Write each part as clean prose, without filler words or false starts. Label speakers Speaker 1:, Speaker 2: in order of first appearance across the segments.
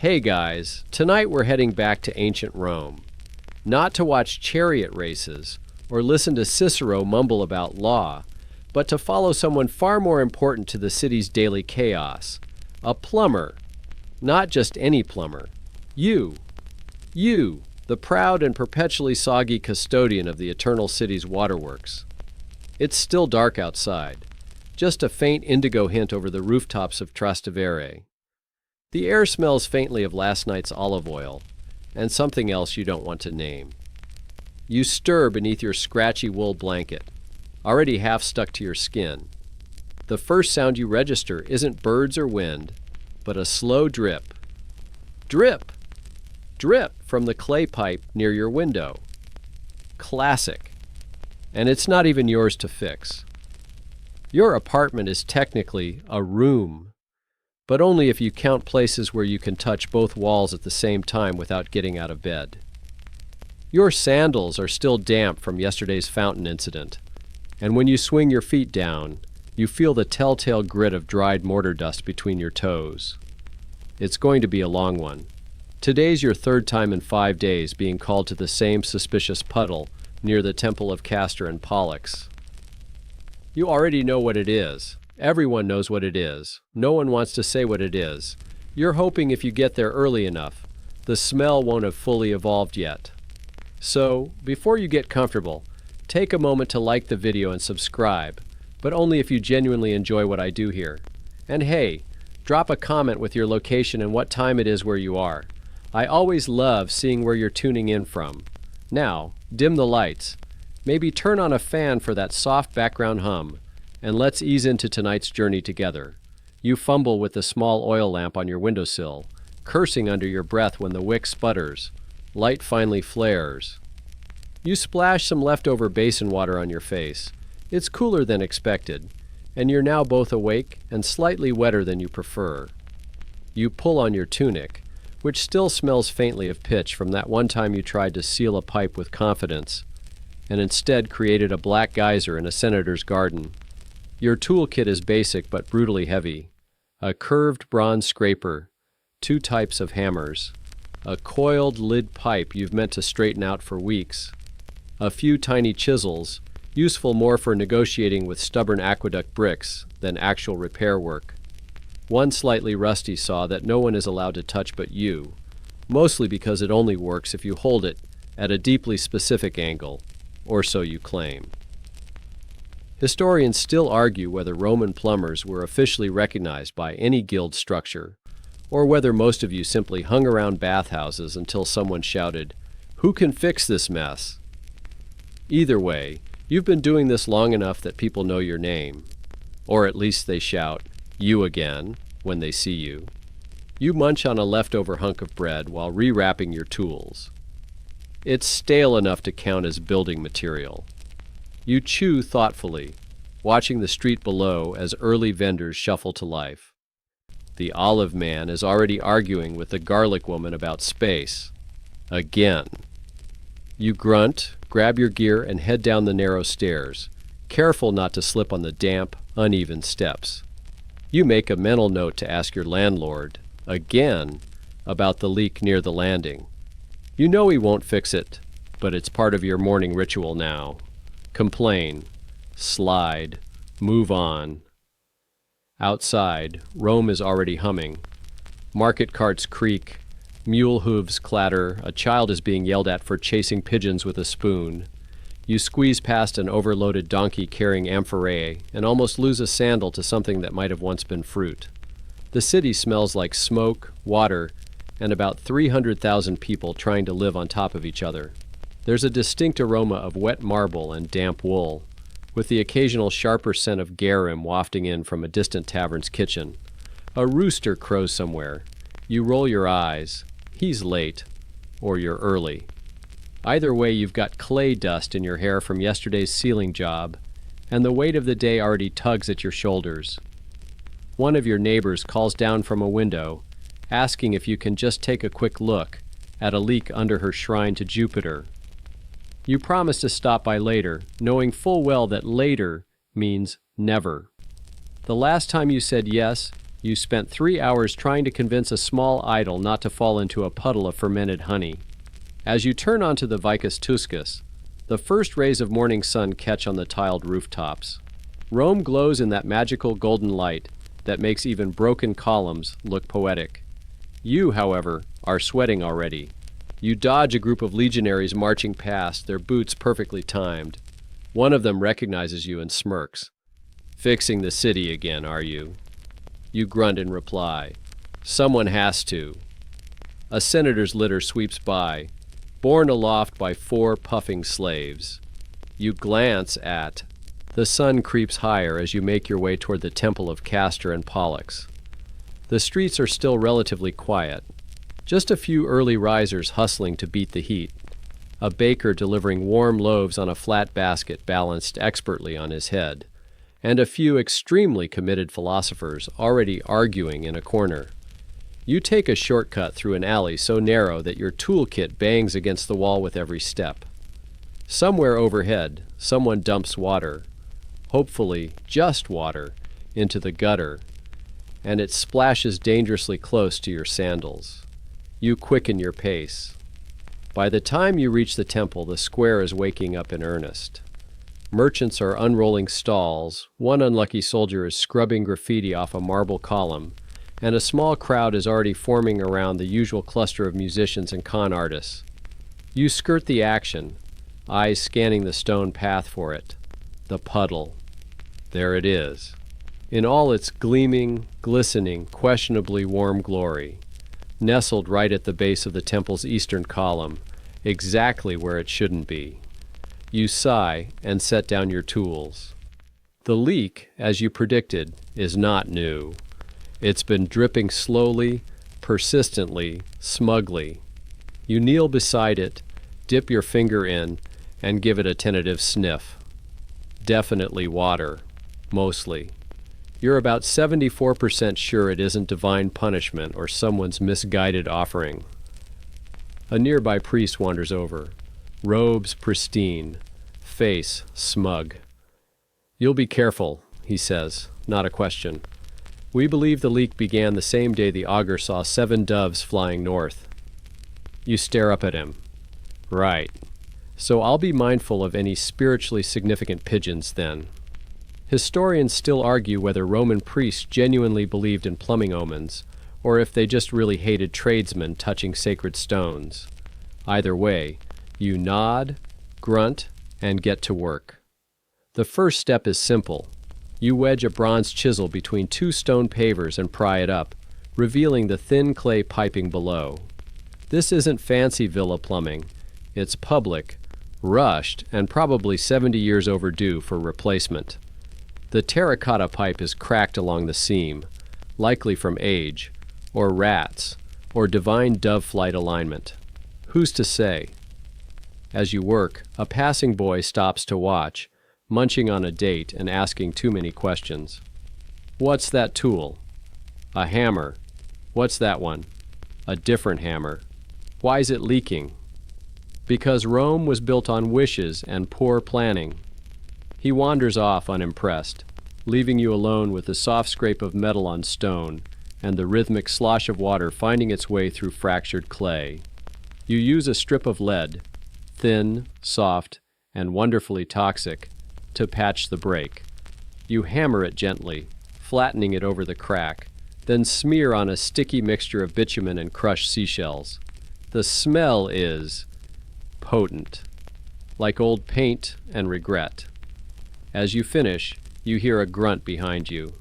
Speaker 1: Hey guys, tonight we're heading back to ancient Rome. Not to watch chariot races or listen to Cicero mumble about law, but to follow someone far more important to the city's daily chaos. A plumber. Not just any plumber. You. You, the proud and perpetually soggy custodian of the eternal city's waterworks. It's still dark outside. Just a faint indigo hint over the rooftops of Trastevere. The air smells faintly of last night's olive oil, and something else you don't want to name. You stir beneath your scratchy wool blanket, already half stuck to your skin. The first sound you register isn't birds or wind, but a slow drip. Drip! Drip from the clay pipe near your window. Classic. And it's not even yours to fix. Your apartment is technically a room, but only if you count places where you can touch both walls at the same time without getting out of bed. Your sandals are still damp from yesterday's fountain incident, and when you swing your feet down, you feel the telltale grit of dried mortar dust between your toes. It's going to be a long one. Today's your third time in 5 days being called to the same suspicious puddle near the Temple of Castor and Pollux. You already know what it is. Everyone knows what it is. No one wants to say what it is. You're hoping if you get there early enough, the smell won't have fully evolved yet. So, before you get comfortable, take a moment to like the video and subscribe, but only if you genuinely enjoy what I do here. And hey, drop a comment with your location and what time it is where you are. I always love seeing where you're tuning in from. Now, dim the lights. Maybe turn on a fan for that soft background hum. And let's ease into tonight's journey together. You fumble with the small oil lamp on your windowsill, cursing under your breath when the wick sputters. Light finally flares. You splash some leftover basin water on your face. It's cooler than expected, and you're now both awake and slightly wetter than you prefer. You pull on your tunic, which still smells faintly of pitch from that one time you tried to seal a pipe with confidence, and instead created a black geyser in a senator's garden. Your toolkit is basic but brutally heavy. A curved bronze scraper, 2 types of hammers, a coiled lid pipe you've meant to straighten out for weeks, a few tiny chisels, useful more for negotiating with stubborn aqueduct bricks than actual repair work, one slightly rusty saw that no one is allowed to touch but you, mostly because it only works if you hold it at a deeply specific angle, or so you claim. Historians still argue whether Roman plumbers were officially recognized by any guild structure, or whether most of you simply hung around bathhouses until someone shouted, "Who can fix this mess?" Either way, you've been doing this long enough that people know your name, or at least they shout, "You again," when they see you. You munch on a leftover hunk of bread while rewrapping your tools. It's stale enough to count as building material. You chew thoughtfully, watching the street below as early vendors shuffle to life. The olive man is already arguing with the garlic woman about space. Again. You grunt, grab your gear, and head down the narrow stairs, careful not to slip on the damp, uneven steps. You make a mental note to ask your landlord, again, about the leak near the landing. You know he won't fix it, but it's part of your morning ritual now. Complain, slide, move on. Outside, Rome is already humming. Market carts creak, mule hooves clatter, a child is being yelled at for chasing pigeons with a spoon. You squeeze past an overloaded donkey carrying amphorae and almost lose a sandal to something that might have once been fruit. The city smells like smoke, water, and about 300,000 people trying to live on top of each other. There's a distinct aroma of wet marble and damp wool, with the occasional sharper scent of garum wafting in from a distant tavern's kitchen. A rooster crows somewhere. You roll your eyes. He's late, or you're early. Either way, you've got clay dust in your hair from yesterday's ceiling job, and the weight of the day already tugs at your shoulders. One of your neighbors calls down from a window, asking if you can just take a quick look at a leak under her shrine to Jupiter. You promise to stop by later, knowing full well that later means never. The last time you said yes, You spent 3 hours trying to convince a small idol not to fall into a puddle of fermented honey. As you turn onto the Vicus Tuscus, the first rays of morning sun catch on the tiled rooftops. Rome glows in that magical golden light that makes even broken columns look poetic. You, however, are sweating already. You dodge a group of legionaries marching past, their boots perfectly timed. One of them recognizes you and smirks. "Fixing the city again, are you?" You grunt in reply. "Someone has to." A senator's litter sweeps by, borne aloft by 4 puffing slaves. You glance at. The sun creeps higher as you make your way toward the temple of Castor and Pollux. The streets are still relatively quiet. Just a few early risers hustling to beat the heat. A baker delivering warm loaves on a flat basket balanced expertly on his head. And a few extremely committed philosophers already arguing in a corner. You take a shortcut through an alley so narrow that your toolkit bangs against the wall with every step. Somewhere overhead, someone dumps water, hopefully just water, into the gutter, and it splashes dangerously close to your sandals. You quicken your pace. By the time you reach the temple, the square is waking up in earnest. Merchants are unrolling stalls, one unlucky soldier is scrubbing graffiti off a marble column, and a small crowd is already forming around the usual cluster of musicians and con artists. You skirt the action, eyes scanning the stone path for it. The puddle. There it is, in all its gleaming, glistening, questionably warm glory, nestled right at the base of the temple's eastern column, exactly where it shouldn't be. You sigh and set down your tools. The leak, as you predicted, is not new. It's been dripping slowly, persistently, smugly. You kneel beside it, dip your finger in, and give it a tentative sniff. Definitely water. Mostly. You're about 74% sure it isn't divine punishment or someone's misguided offering. A nearby priest wanders over. Robes pristine. Face smug. "You'll be careful," he says, not a question. "We believe the leak began the same day the augur saw 7 doves flying north." You stare up at him. "Right. So I'll be mindful of any spiritually significant pigeons then." Historians still argue whether Roman priests genuinely believed in plumbing omens, or if they just really hated tradesmen touching sacred stones. Either way, you nod, grunt, and get to work. The first step is simple. You wedge a bronze chisel between 2 stone pavers and pry it up, revealing the thin clay piping below. This isn't fancy villa plumbing. It's public, rushed, and probably 70 years overdue for replacement. The terracotta pipe is cracked along the seam, likely from age, or rats, or divine dove flight alignment. Who's to say? As you work, a passing boy stops to watch, munching on a date and asking too many questions. "What's that tool?" "A hammer." "What's that one?" "A different hammer." "Why's it leaking?" "Because Rome was built on wishes and poor planning." He wanders off unimpressed, leaving you alone with the soft scrape of metal on stone and the rhythmic slosh of water finding its way through fractured clay. You use a strip of lead, thin, soft, and wonderfully toxic, to patch the break. You hammer it gently, flattening it over the crack, then smear on a sticky mixture of bitumen and crushed seashells. The smell is potent, like old paint and regret. As you finish, you hear a grunt behind you.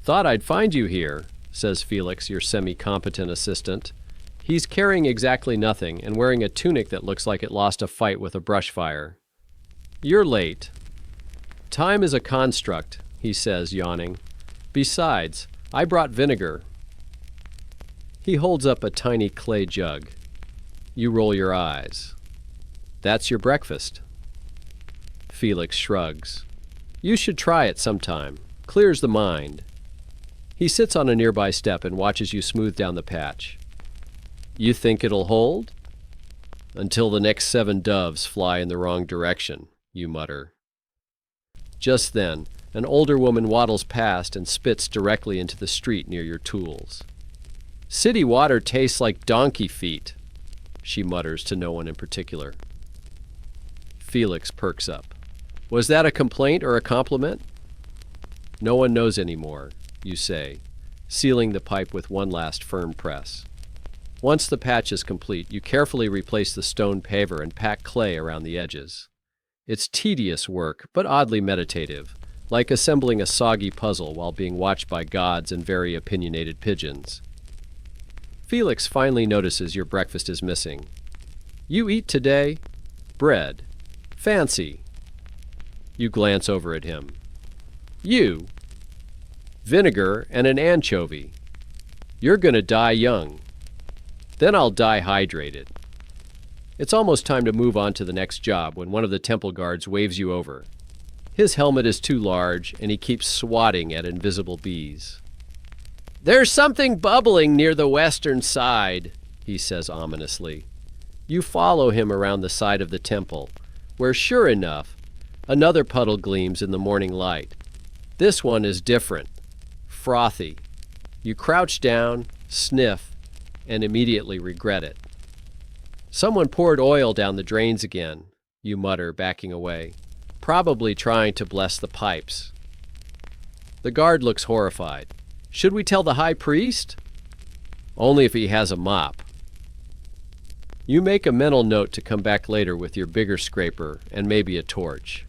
Speaker 1: "Thought I'd find you here," says Felix, your semi-competent assistant. He's carrying exactly nothing and wearing a tunic that looks like it lost a fight with a brush fire. "You're late." "Time is a construct," he says, yawning. "Besides, I brought vinegar." He holds up a tiny clay jug. You roll your eyes. "That's your breakfast." Felix shrugs. "You should try it sometime. Clears the mind." He sits on a nearby step and watches you smooth down the patch. "You think it'll hold?" "Until the next 7 doves fly in the wrong direction," you mutter. Just then, An older woman waddles past and spits directly into the street near your tools. "City water tastes like donkey feet," she mutters to no one in particular. Felix perks up. "Was that a complaint or a compliment?" "No one knows anymore," you say, sealing the pipe with one last firm press. Once the patch is complete, you carefully replace the stone paver and pack clay around the edges. It's tedious work, but oddly meditative, like assembling a soggy puzzle while being watched by gods and very opinionated pigeons. Felix finally notices your breakfast is missing. "You eat today? Bread. Fancy." You glance over at him. "You? Vinegar and an anchovy. You're gonna die young. Then I'll die hydrated." It's almost time to move on to the next job when one of the temple guards waves you over. His helmet is too large, and he keeps swatting at invisible bees. "There's something bubbling near the western side," he says ominously. You follow him around the side of the temple, where, sure enough, another puddle gleams in the morning light. This one is different. Frothy. You crouch down, sniff, and immediately regret it. "Someone poured oil down the drains again," you mutter, backing away, probably trying to bless the pipes. The guard looks horrified. "Should we tell the high priest?" "Only if he has a mop." You make a mental note to come back later with your bigger scraper and maybe a torch.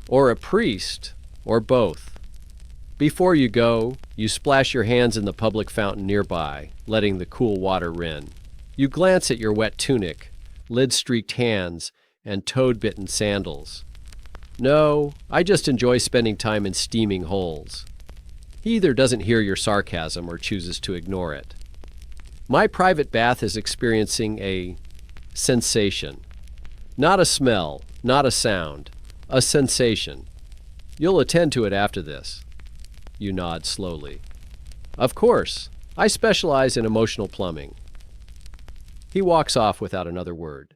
Speaker 1: Or a priest, or both. Before you go, you splash your hands in the public fountain nearby, letting the cool water rin. You glance at your wet tunic, lid-streaked hands, and toad-bitten sandals. "No, I just enjoy spending time in steaming holes." He either doesn't hear your sarcasm or chooses to ignore it. My private bath is experiencing a sensation. Not a smell, not a sound, a sensation. You'll attend to it after this. You nod slowly. "Of course, I specialize in emotional plumbing." He walks off without another word.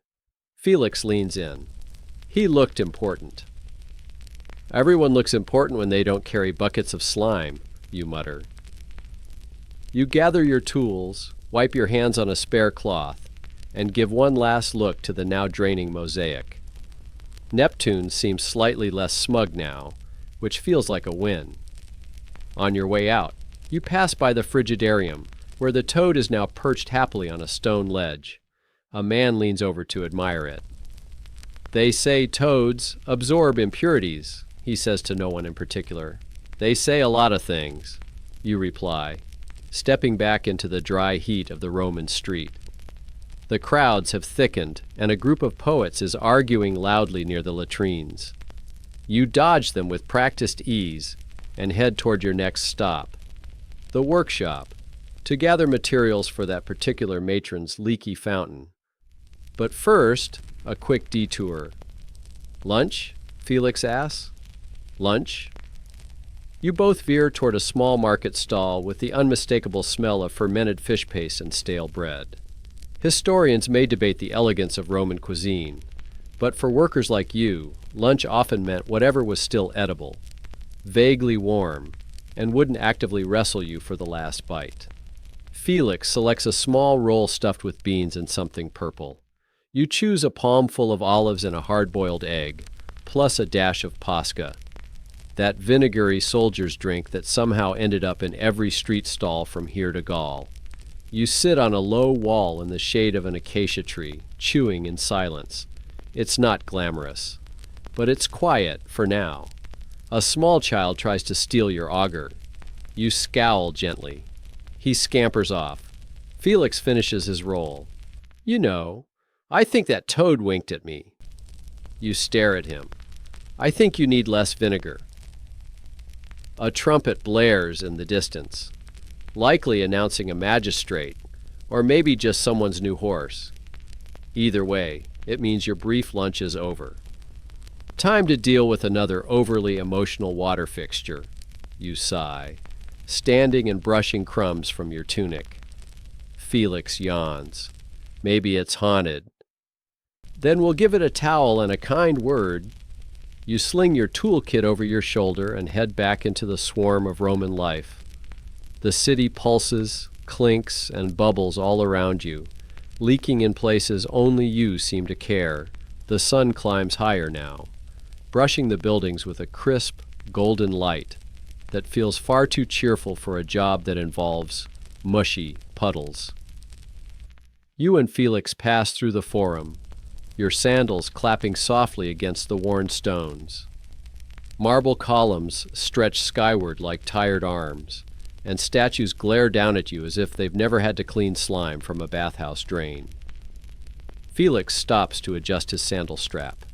Speaker 1: Felix leans in. He looked important. "Everyone looks important when they don't carry buckets of slime," you mutter. You gather your tools, wipe your hands on a spare cloth, and give one last look to the now draining mosaic. Neptune seems slightly less smug now, which feels like a win. On your way out, you pass by the frigidarium, where the toad is now perched happily on a stone ledge. A man leans over to admire it. "They say toads absorb impurities," he says to no one in particular. "They say a lot of things," you reply, stepping back into the dry heat of the Roman street. The crowds have thickened, and a group of poets is arguing loudly near the latrines. You dodge them with practiced ease and head toward your next stop, the workshop, to gather materials for that particular matron's leaky fountain. But first, a quick detour. "Lunch?" Felix asks. "Lunch?" You both veer toward a small market stall with the unmistakable smell of fermented fish paste and stale bread. Historians may debate the elegance of Roman cuisine, but for workers like you, lunch often meant whatever was still edible, vaguely warm, and wouldn't actively wrestle you for the last bite. Felix selects a small roll stuffed with beans and something purple. You choose a palmful of olives and a hard-boiled egg, plus a dash of pasca, that vinegary soldier's drink that somehow ended up in every street stall from here to Gaul. You sit on a low wall in the shade of an acacia tree, chewing in silence. It's not glamorous, but it's quiet for now. A small child tries to steal your auger. You scowl gently. He scampers off. Felix finishes his roll. "You know, I think that toad winked at me." You stare at him. "I think you need less vinegar." A trumpet blares in the distance, likely announcing a magistrate, or maybe just someone's new horse. Either way, it means your brief lunch is over. Time to deal with another overly emotional water fixture. You sigh, standing and brushing crumbs from your tunic. Felix yawns. Maybe it's haunted. "Then we'll give it a towel and a kind word." You sling your toolkit over your shoulder and head back into the swarm of Roman life. The city pulses, clinks, and bubbles all around you, leaking in places only you seem to care. The sun climbs higher now, brushing the buildings with a crisp, golden light that feels far too cheerful for a job that involves mushy puddles. You and Felix pass through the forum, your sandals clapping softly against the worn stones. Marble columns stretch skyward like tired arms, and statues glare down at you as if they've never had to clean slime from a bathhouse drain. Felix stops to adjust his sandal strap.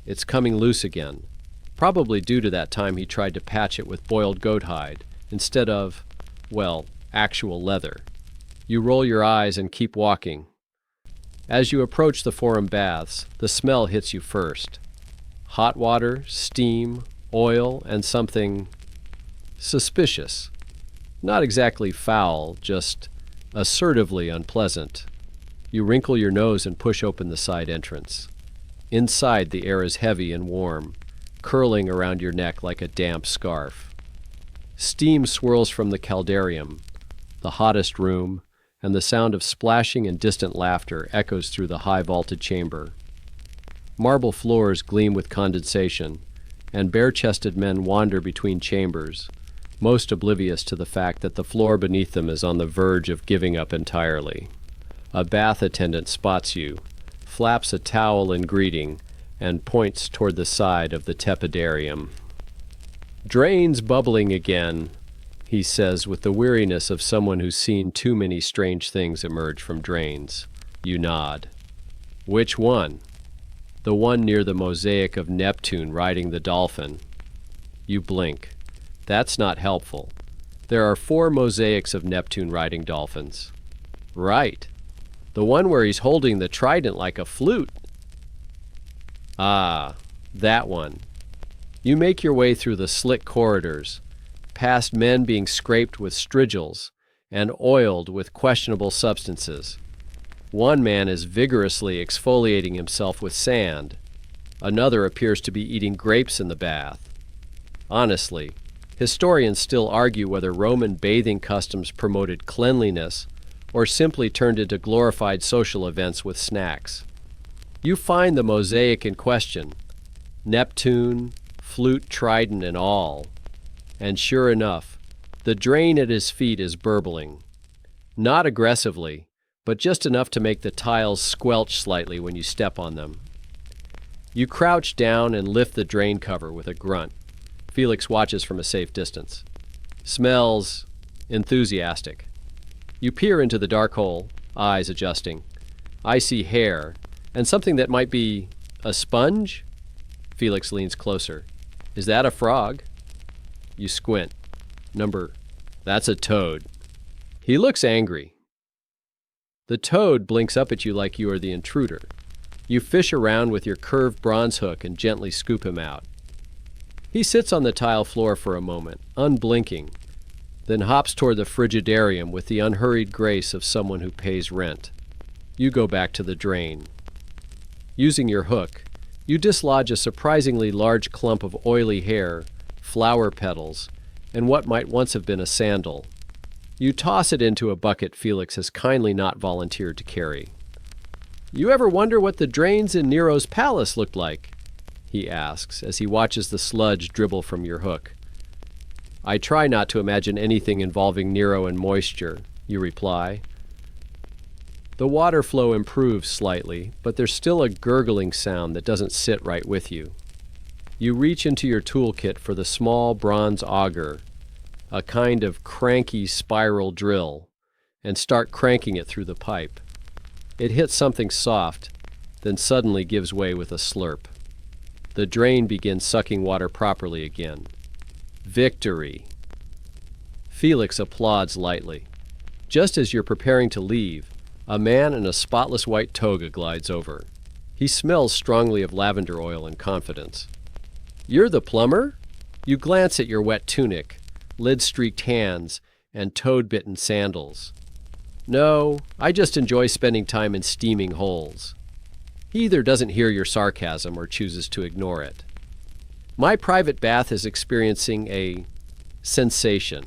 Speaker 1: It's coming loose again, probably due to that time he tried to patch it with boiled goat hide instead of, well, actual leather. You roll your eyes and keep walking. As you approach the forum baths, the smell hits you first. Hot water, steam, oil, and something suspicious. Not exactly foul, just assertively unpleasant. You wrinkle your nose and push open the side entrance. Inside, the air is heavy and warm, curling around your neck like a damp scarf. Steam swirls from the caldarium, the hottest room, and the sound of splashing and distant laughter echoes through the high-vaulted chamber. Marble floors gleam with condensation, and bare-chested men wander between chambers, most oblivious to the fact that the floor beneath them is on the verge of giving up entirely. A bath attendant spots you, flaps a towel in greeting, and points toward the side of the tepidarium. "Drains bubbling again," he says with the weariness of someone who's seen too many strange things emerge from drains. You nod. "Which one?" "The one near the mosaic of Neptune riding the dolphin." You blink. That's not helpful. There are 4 mosaics of Neptune riding dolphins. "Right. The one where he's holding the trident like a flute." "Ah, that one." You make your way through the slick corridors, past men being scraped with strigils and oiled with questionable substances. One man is vigorously exfoliating himself with sand. Another appears to be eating grapes in the bath. Honestly, historians still argue whether Roman bathing customs promoted cleanliness or simply turned into glorified social events with snacks. You find the mosaic in question, Neptune, flute, trident, and all. And sure enough, the drain at his feet is burbling. Not aggressively, but just enough to make the tiles squelch slightly when you step on them. You crouch down and lift the drain cover with a grunt. Felix watches from a safe distance. Smells enthusiastic. You peer into the dark hole, eyes adjusting. I see hair, and something that might be a sponge? Felix leans closer. Is that a frog? You squint. That's a toad. He looks angry. The toad blinks up at you like you are the intruder. You fish around with your curved bronze hook and gently scoop him out. He sits on the tile floor for a moment, unblinking, then hops toward the frigidarium with the unhurried grace of someone who pays rent. You go back to the drain. Using your hook, you dislodge a surprisingly large clump of oily hair, flower petals, and what might once have been a sandal. You toss it into a bucket Felix has kindly not volunteered to carry. "You ever wonder what the drains in Nero's palace looked like?" he asks as he watches the sludge dribble from your hook. "I try not to imagine anything involving Nero and moisture," you reply. The water flow improves slightly, but there's still a gurgling sound that doesn't sit right with you. You reach into your toolkit for the small bronze auger, a kind of cranky spiral drill, and start cranking it through the pipe. It hits something soft, then suddenly gives way with a slurp. The drain begins sucking water properly again. Victory! Felix applauds lightly. Just as you're preparing to leave, a man in a spotless white toga glides over. He smells strongly of lavender oil and confidence. "You're the plumber?" You glance at your wet tunic, lid-streaked hands, and toad-bitten sandals. "No, I just enjoy spending time in steaming holes." He either doesn't hear your sarcasm or chooses to ignore it. My private bath is experiencing a sensation.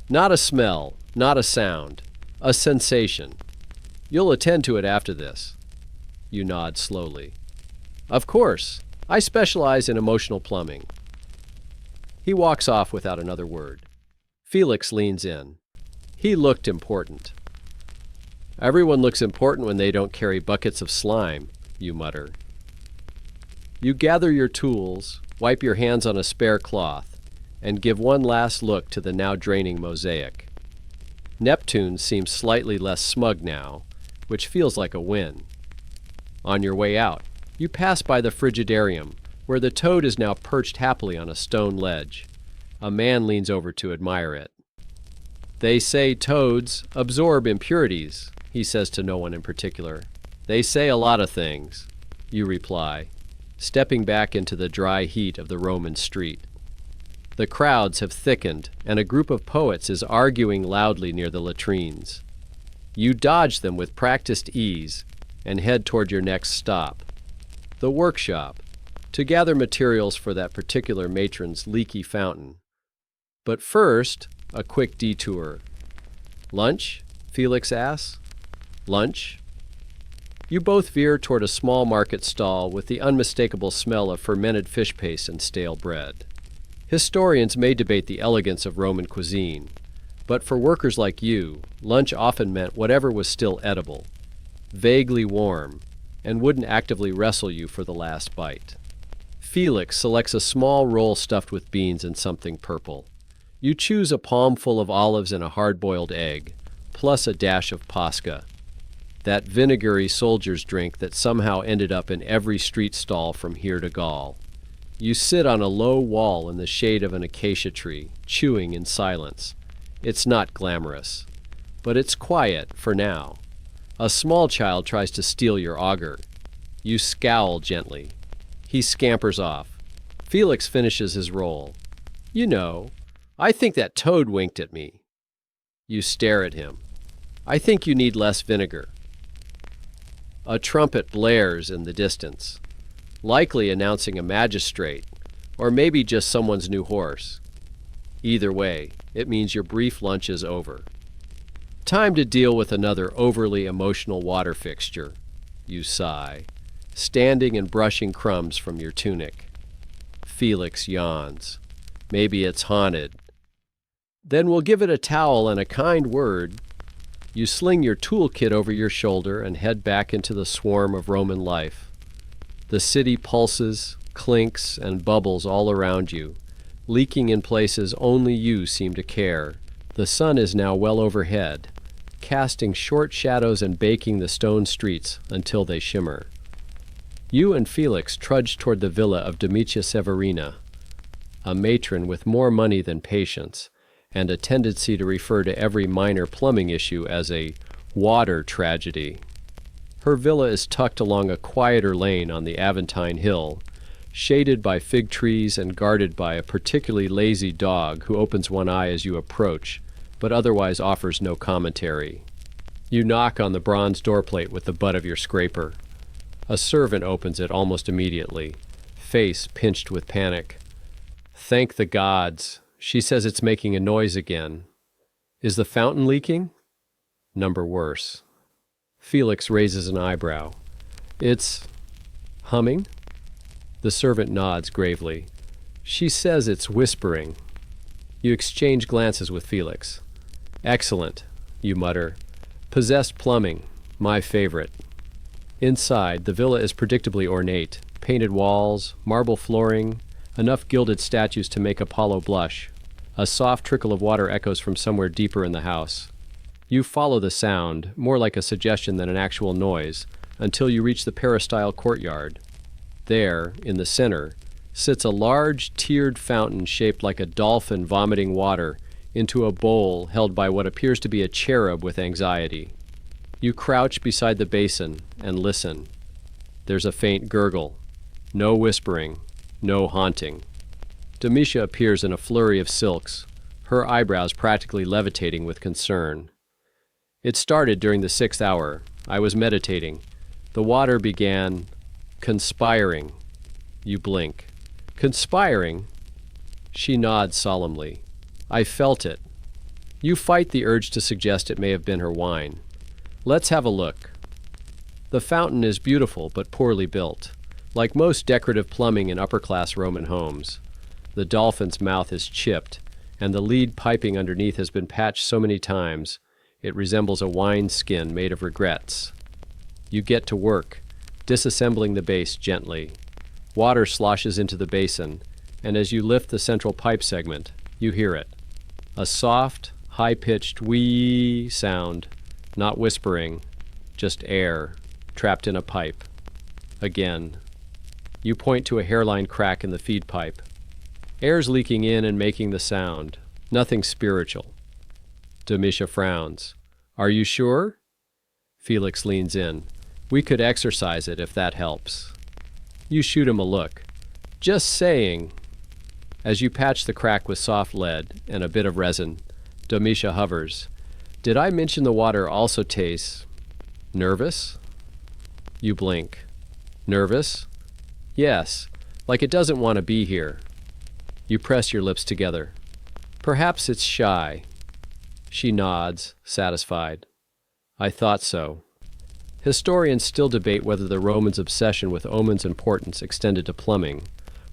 Speaker 1: Not a smell, not a sound, a sensation. You'll attend to it after this. You nod slowly. Of course, I specialize in emotional plumbing. He walks off without another word. Felix leans in. He looked important. Everyone looks important when they don't carry buckets of slime, you mutter. You gather your tools, wipe your hands on a spare cloth, and give one last look to the now draining mosaic. Neptune seems slightly less smug now, which feels like a win. On your way out, you pass by the frigidarium, where the toad is now perched happily on a stone ledge. A man leans over to admire it. They say toads absorb impurities, he says to no one in particular. They say a lot of things, you reply, stepping back into the dry heat of the Roman street. The crowds have thickened, and a group of poets is arguing loudly near the latrines. You dodge them with practiced ease and head toward your next stop, the workshop, to gather materials for that particular matron's leaky fountain. But first, a quick detour. Lunch? Felix asks. Lunch? You both veer toward a small market stall with the unmistakable smell of fermented fish paste and stale bread. Historians may debate the elegance of Roman cuisine, but for workers like you, lunch often meant whatever was still edible, vaguely warm, and wouldn't actively wrestle you for the last bite. Felix selects a small roll stuffed with beans and something purple. You choose a palmful of olives and a hard-boiled egg, plus a dash of Pasca, that vinegary soldier's drink that somehow ended up in every street stall from here to Gaul. You sit on a low wall in the shade of an acacia tree, chewing in silence. It's not glamorous, but it's quiet for now. A small child tries to steal your auger. You scowl gently. He scampers off. Felix finishes his roll. You know, I think that toad winked at me. You stare at him. I think you need less vinegar. A trumpet blares in the distance, likely announcing a magistrate, or maybe just someone's new horse. Either way, it means your brief lunch is over. Time to deal with another overly emotional water fixture. You sigh, standing and brushing crumbs from your tunic. Felix yawns. Maybe it's haunted. Then we'll give it a towel and a kind word. You sling your toolkit over your shoulder and head back into the swarm of Roman life. The city pulses, clinks, and bubbles all around you, leaking in places only you seem to care. The sun is now well overhead, casting short shadows and baking the stone streets until they shimmer. You and Felix trudge toward the villa of Domitia Severina, a matron with more money than patience, and a tendency to refer to every minor plumbing issue as a water tragedy. Her villa is tucked along a quieter lane on the Aventine Hill, shaded by fig trees and guarded by a particularly lazy dog who opens one eye as you approach, but otherwise offers no commentary. You knock on the bronze doorplate with the butt of your scraper. A servant opens it almost immediately, face pinched with panic. Thank the gods. She says it's making a noise again. Is the fountain leaking? Number worse. Felix raises an eyebrow. It's humming? The servant nods gravely. She says it's whispering. You exchange glances with Felix. Excellent, you mutter. Possessed plumbing, my favorite. Inside, the villa is predictably ornate. Painted walls, marble flooring, enough gilded statues to make Apollo blush. A soft trickle of water echoes from somewhere deeper in the house. You follow the sound, more like a suggestion than an actual noise, until you reach the peristyle courtyard. There, in the center, sits a large, tiered fountain shaped like a dolphin vomiting water into a bowl held by what appears to be a cherub with anxiety. You crouch beside the basin and listen. There's a faint gurgle. No whispering, no haunting. Domitia appears in a flurry of silks, her eyebrows practically levitating with concern. It started during the 6th hour. I was meditating. The water began conspiring. You blink. Conspiring? She nods solemnly. I felt it. You fight the urge to suggest it may have been her wine. Let's have a look. The fountain is beautiful but poorly built, like most decorative plumbing in upper-class Roman homes. The dolphin's mouth is chipped, and the lead piping underneath has been patched so many times it resembles a wine skin made of regrets. You get to work, disassembling the base gently. Water sloshes into the basin, and as you lift the central pipe segment, you hear it. A soft, high-pitched wee sound, not whispering, just air, trapped in a pipe. Again. You point to a hairline crack in the feed pipe. Air's leaking in and making the sound. Nothing spiritual. Domitia frowns. Are you sure? Felix leans in. We could exercise it if that helps. You shoot him a look. Just saying. As you patch the crack with soft lead and a bit of resin, Domitia hovers. Did I mention the water also tastes nervous? You blink. Nervous? Yes, like it doesn't want to be here. You press your lips together. Perhaps it's shy. She nods, satisfied. I thought so. Historians still debate whether the Romans' obsession with omen's importance extended to plumbing.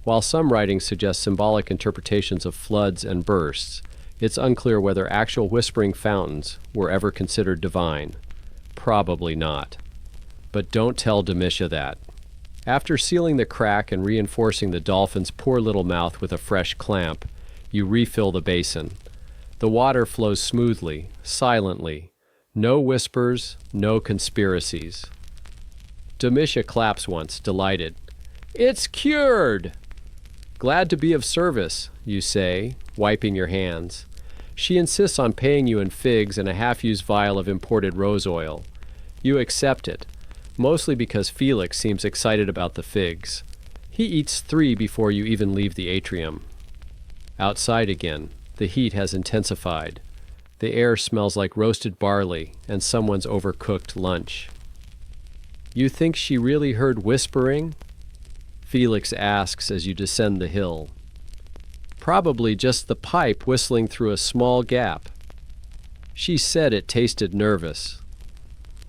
Speaker 1: While some writings suggest symbolic interpretations of floods and bursts, it's unclear whether actual whispering fountains were ever considered divine. Probably not. But don't tell Domitia that. After sealing the crack and reinforcing the dolphin's poor little mouth with a fresh clamp, you refill the basin. The water flows smoothly, silently. No whispers, no conspiracies. Domitia claps once, delighted. It's cured! Glad to be of service, you say, wiping your hands. She insists on paying you in figs and a half-used vial of imported rose oil. You accept it, mostly because Felix seems excited about the figs. He eats 3 before you even leave the atrium. Outside again, the heat has intensified. The air smells like roasted barley and someone's overcooked lunch. You think she really heard whispering? Felix asks as you descend the hill. Probably just the pipe whistling through a small gap. She said it tasted nervous.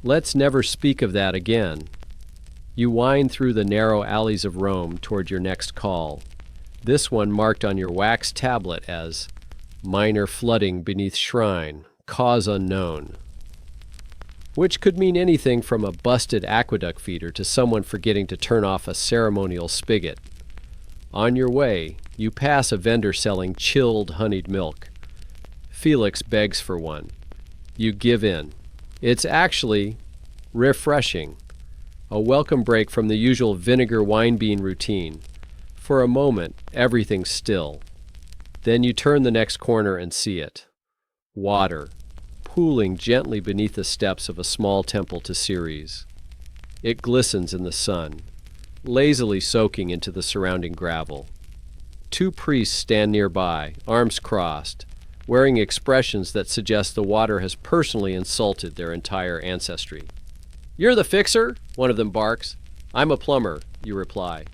Speaker 1: Let's never speak of that again. You wind through the narrow alleys of Rome toward your next call. This one marked on your wax tablet as minor flooding beneath shrine, cause unknown. Which could mean anything from a busted aqueduct feeder to someone forgetting to turn off a ceremonial spigot. On your way, you pass a vendor selling chilled honeyed milk. Felix begs for one. You give in. It's actually refreshing, a welcome break from the usual vinegar wine bean routine. For a moment, everything's still. Then you turn the next corner and see it. Water, pooling gently beneath the steps of a small temple to Ceres. It glistens in the sun, lazily soaking into the surrounding gravel. 2 priests stand nearby, arms crossed, wearing expressions that suggest the water has personally insulted their entire ancestry. You're the fixer? One of them barks. I'm a plumber, you reply.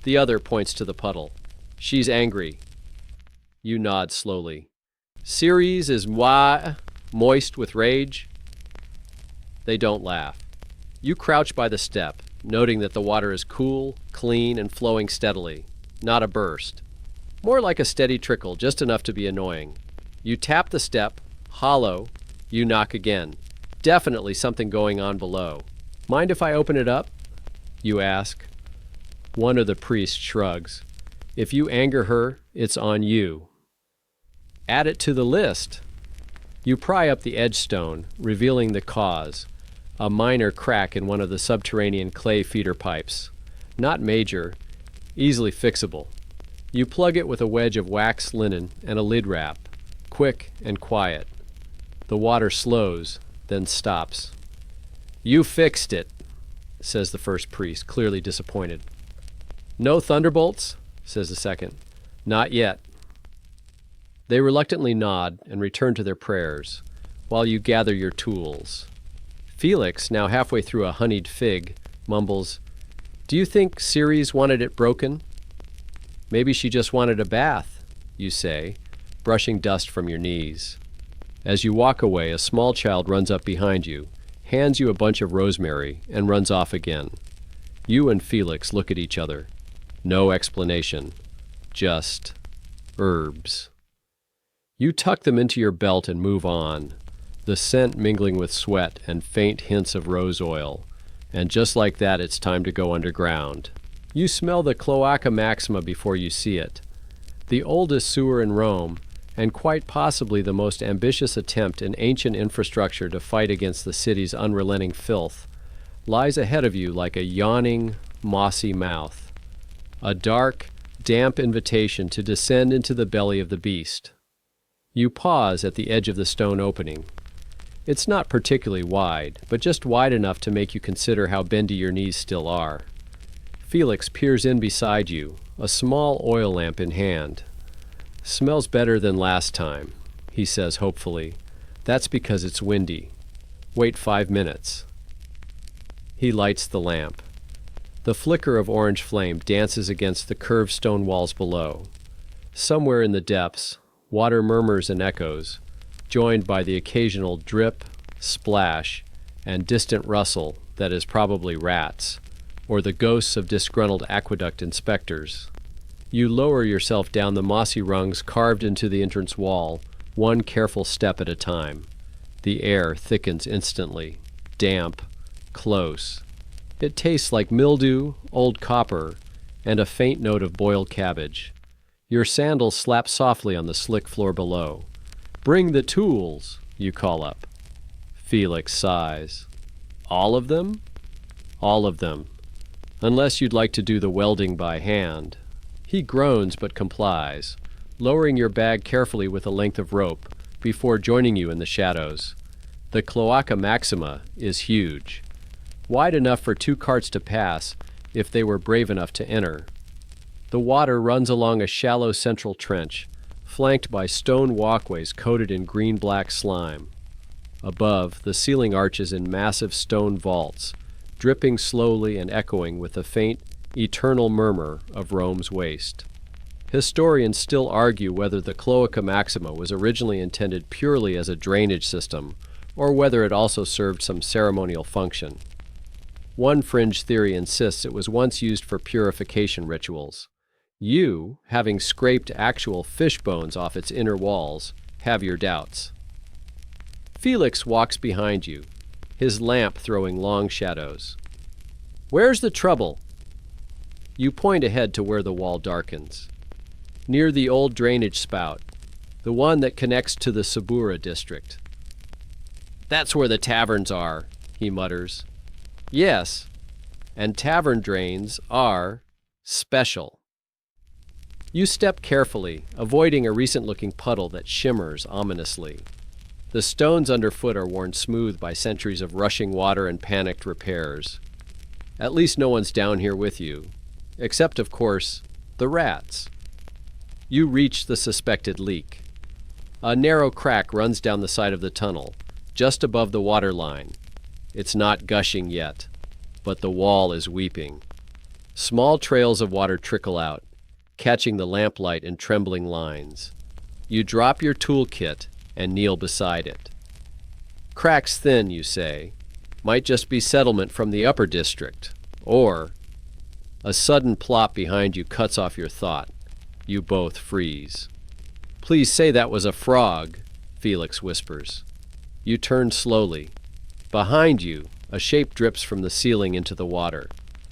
Speaker 1: The other points to the puddle. She's angry. You nod slowly. Ceres is moist with rage. They don't laugh. You crouch by the step, noting that the water is cool, clean, and flowing steadily. Not a burst. More like a steady trickle, just enough to be annoying. You tap the step, hollow. You knock again. Definitely something going on below. Mind if I open it up? You ask. One of the priests shrugs. If you anger her, it's on you. Add it to the list. You pry up the edge stone, revealing the cause. A minor crack in one of the subterranean clay feeder pipes. Not major, easily fixable. You plug it with a wedge of waxed linen and a lid wrap. Quick and quiet. The water slows, then stops. You fixed it, says the first priest, clearly disappointed. No thunderbolts, says the second. Not yet. They reluctantly nod and return to their prayers, while you gather your tools. Felix, now halfway through a honeyed fig, mumbles, Do you think Ceres wanted it broken? Maybe she just wanted a bath, you say, brushing dust from your knees. As you walk away, a small child runs up behind you, hands you a bunch of rosemary, and runs off again. You and Felix look at each other. No explanation. Just herbs. You tuck them into your belt and move on, the scent mingling with sweat and faint hints of rose oil. And just like that, it's time to go underground. You smell the Cloaca Maxima before you see it. The oldest sewer in Rome, and quite possibly the most ambitious attempt in ancient infrastructure to fight against the city's unrelenting filth, lies ahead of you like a yawning, mossy mouth. A dark, damp invitation to descend into the belly of the beast. You pause at the edge of the stone opening. It's not particularly wide, but just wide enough to make you consider how bendy your knees still are. Felix peers in beside you, a small oil lamp in hand. "Smells better than last time," he says hopefully. "That's because it's windy. Wait 5 minutes." He lights the lamp. The flicker of orange flame dances against the curved stone walls below. Somewhere in the depths, water murmurs and echoes, joined by the occasional drip, splash, and distant rustle that is probably rats, or the ghosts of disgruntled aqueduct inspectors. You lower yourself down the mossy rungs carved into the entrance wall, one careful step at a time. The air thickens instantly, damp, close. It tastes like mildew, old copper, and a faint note of boiled cabbage. Your sandals slap softly on the slick floor below. "Bring the tools," you call up. Felix sighs. "All of them?" "All of them. Unless you'd like to do the welding by hand." He groans but complies, lowering your bag carefully with a length of rope before joining you in the shadows. The Cloaca Maxima is huge, wide enough for 2 carts to pass if they were brave enough to enter. The water runs along a shallow central trench, flanked by stone walkways coated in green-black slime. Above, the ceiling arches in massive stone vaults, dripping slowly and echoing with the faint, eternal murmur of Rome's waste. Historians still argue whether the Cloaca Maxima was originally intended purely as a drainage system, or whether it also served some ceremonial function. One fringe theory insists it was once used for purification rituals. You, having scraped actual fish bones off its inner walls, have your doubts. Felix walks behind you, his lamp throwing long shadows. "Where's the trouble?" You point ahead to where the wall darkens. "Near the old drainage spout, the one that connects to the Subura district." "That's where the taverns are," he mutters. "Yes, and tavern drains are special." You step carefully, avoiding a recent-looking puddle that shimmers ominously. The stones underfoot are worn smooth by centuries of rushing water and panicked repairs. At least no one's down here with you. Except, of course, the rats. You reach the suspected leak. A narrow crack runs down the side of the tunnel, just above the water line. It's not gushing yet, but the wall is weeping. Small trails of water trickle out, catching the lamplight in trembling lines. You drop your toolkit and kneel beside it. "Crack's thin," you say. "Might just be settlement from the upper district." Or, a sudden plop behind you cuts off your thought. You both freeze. "Please say that was a frog," Felix whispers. You turn slowly. Behind you, a shape drips from the ceiling into the water.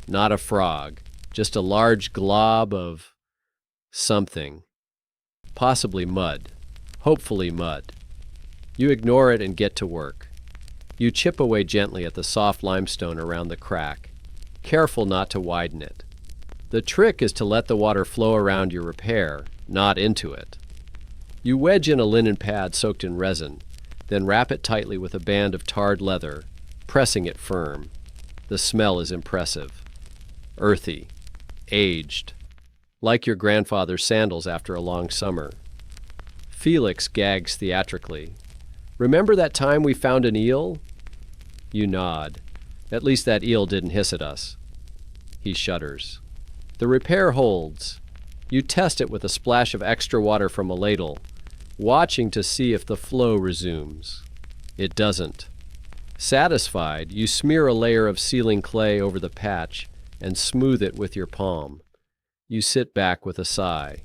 Speaker 1: Not a frog, just a large glob of something. Possibly mud. Hopefully mud. You ignore it and get to work. You chip away gently at the soft limestone around the crack, careful not to widen it. The trick is to let the water flow around your repair, not into it. You wedge in a linen pad soaked in resin, then wrap it tightly with a band of tarred leather, pressing it firm. The smell is impressive. Earthy. Aged. Like your grandfather's sandals after a long summer. Felix gags theatrically. "Remember that time we found an eel?" You nod. At least that eel didn't hiss at us. He shudders. The repair holds. You test it with a splash of extra water from a ladle, watching to see if the flow resumes. It doesn't. Satisfied, you smear a layer of sealing clay over the patch and smooth it with your palm. You sit back with a sigh.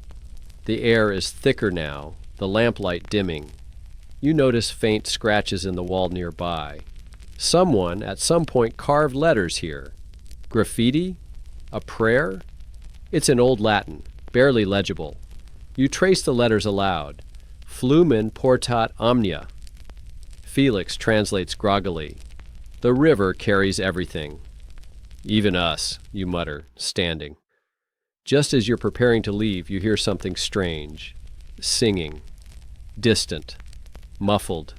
Speaker 1: The air is thicker now, the lamplight dimming. You notice faint scratches in the wall nearby. Someone at some point carved letters here. Graffiti? A prayer? It's in Old Latin, barely legible. You trace the letters aloud. Flumen portat omnia. Felix translates groggily. The river carries everything. Even us, you mutter, standing. Just as you're preparing to leave, you hear something strange. Singing. Distant. Muffled.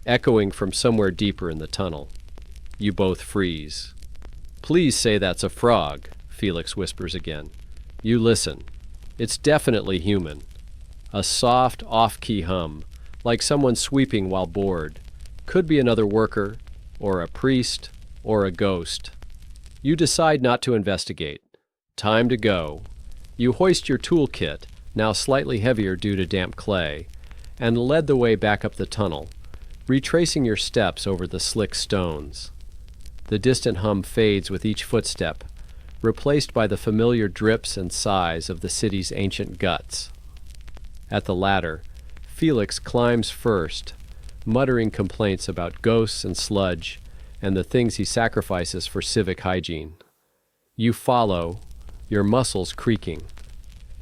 Speaker 1: Echoing from somewhere deeper in the tunnel. You both freeze. Please say that's a frog, Felix whispers again. You listen. It's definitely human. A soft, off-key hum, like someone sweeping while bored. Could be another worker, or a priest, or a ghost. You decide not to investigate. Time to go. You hoist your toolkit, now slightly heavier due to damp clay, and led the way back up the tunnel, retracing your steps over the slick stones. The distant hum fades with each footstep, replaced by the familiar drips and sighs of the city's ancient guts. At the ladder, Felix climbs first, muttering complaints about ghosts and sludge and the things he sacrifices for civic hygiene. You follow, your muscles creaking.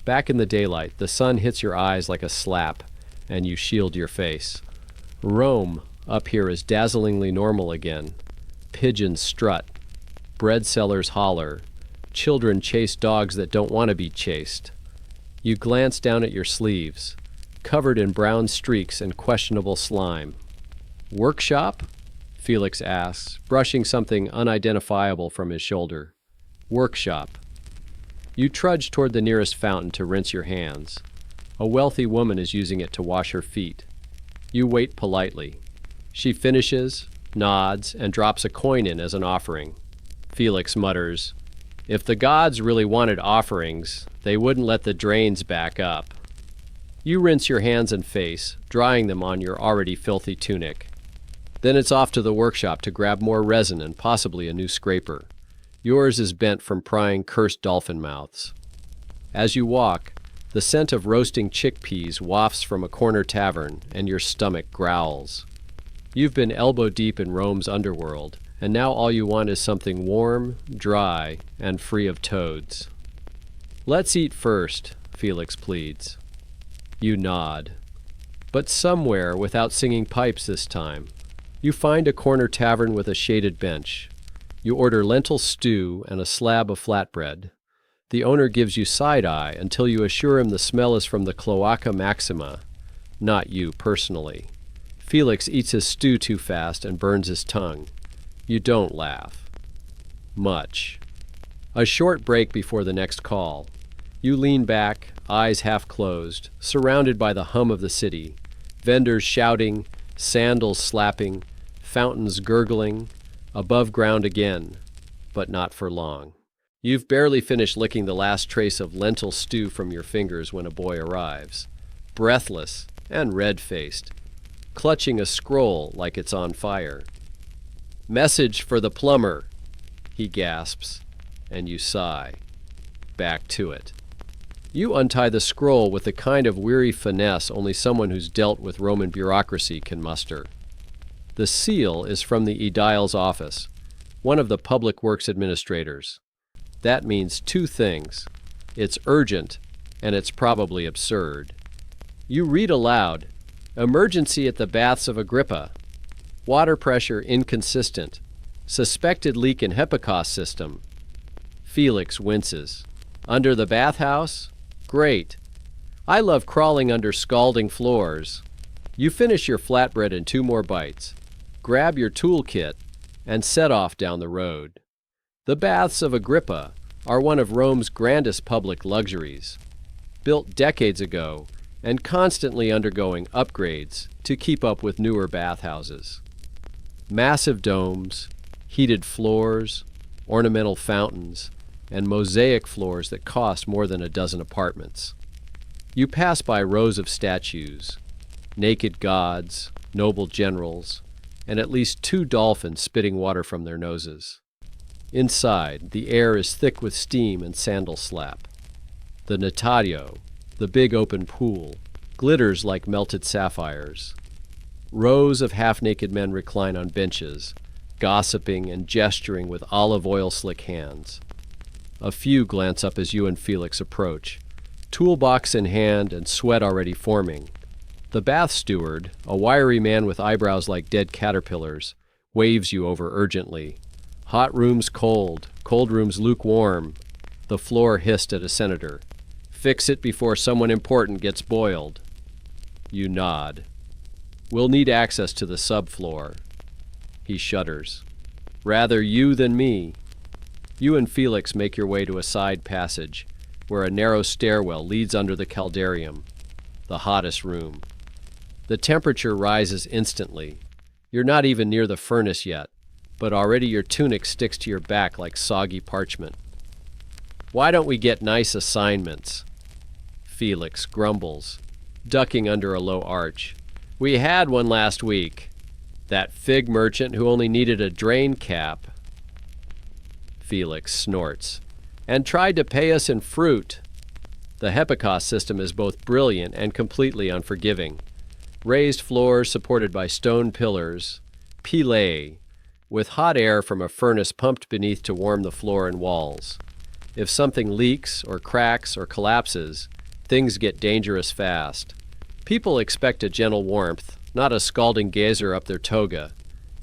Speaker 1: Back in the daylight, the sun hits your eyes like a slap, and you shield your face. Rome, up here, is dazzlingly normal again. Pigeons strut. Bread sellers holler. Children chase dogs that don't want to be chased. You glance down at your sleeves, covered in brown streaks and questionable slime. Workshop? Felix asks, brushing something unidentifiable from his shoulder. Workshop. You trudge toward the nearest fountain to rinse your hands. A wealthy woman is using it to wash her feet. You wait politely. She finishes, nods, and drops a coin in as an offering. Felix mutters, "If the gods really wanted offerings, they wouldn't let the drains back up." You rinse your hands and face, drying them on your already filthy tunic. Then it's off to the workshop to grab more resin and possibly a new scraper. Yours is bent from prying cursed dolphin mouths. As you walk, the scent of roasting chickpeas wafts from a corner tavern, and your stomach growls. You've been elbow-deep in Rome's underworld, and now all you want is something warm, dry, and free of toads. "Let's eat first," Felix pleads. You nod. But somewhere, without singing pipes this time, you find a corner tavern with a shaded bench. You order lentil stew and a slab of flatbread. The owner gives you side-eye until you assure him the smell is from the cloaca maxima, not you personally. Felix eats his stew too fast and burns his tongue. You don't laugh. Much. A short break before the next call. You lean back, eyes half closed, surrounded by the hum of the city. Vendors shouting, sandals slapping, fountains gurgling, above ground again, but not for long. You've barely finished licking the last trace of lentil stew from your fingers when a boy arrives, breathless and red-faced, clutching a scroll like it's on fire. "Message for the plumber," he gasps, and you sigh. Back to it. You untie the scroll with the kind of weary finesse only someone who's dealt with Roman bureaucracy can muster. The seal is from the aedile's office, one of the public works administrators. That means two things. It's urgent, and it's probably absurd. You read aloud, "Emergency at the baths of Agrippa. Water pressure inconsistent. Suspected leak in Hepicos system." Felix winces. "Under the bathhouse? Great. I love crawling under scalding floors." You finish your flatbread in 2 more bites, grab your toolkit, and set off down the road. The baths of Agrippa are one of Rome's grandest public luxuries, built decades ago and constantly undergoing upgrades to keep up with newer bathhouses. Massive domes, heated floors, ornamental fountains, and mosaic floors that cost more than a dozen apartments. You pass by rows of statues, naked gods, noble generals, and at least 2 dolphins spitting water from their noses. Inside, the air is thick with steam and sandal slap. The Notario, the big open pool, glitters like melted sapphires. Rows of half-naked men recline on benches, gossiping and gesturing with olive oil-slick hands. A few glance up as you and Felix approach, toolbox in hand and sweat already forming. The bath steward, a wiry man with eyebrows like dead caterpillars, waves you over urgently. Hot rooms cold, cold rooms lukewarm. The floor hissed at a senator. Fix it before someone important gets boiled. You nod. We'll need access to the subfloor. He shudders. Rather you than me. You and Felix make your way to a side passage, where a narrow stairwell leads under the caldarium, the hottest room. The temperature rises instantly. You're not even near the furnace yet, but already your tunic sticks to your back like soggy parchment. Why don't we get nice assignments? Felix grumbles, ducking under a low arch. We had one last week. That fig merchant who only needed a drain cap. Felix snorts. And tried to pay us in fruit. The Hepikos system is both brilliant and completely unforgiving. Raised floors supported by stone pillars, pile, with hot air from a furnace pumped beneath to warm the floor and walls. If something leaks or cracks or collapses, things get dangerous fast. People expect a gentle warmth, not a scalding geyser up their toga.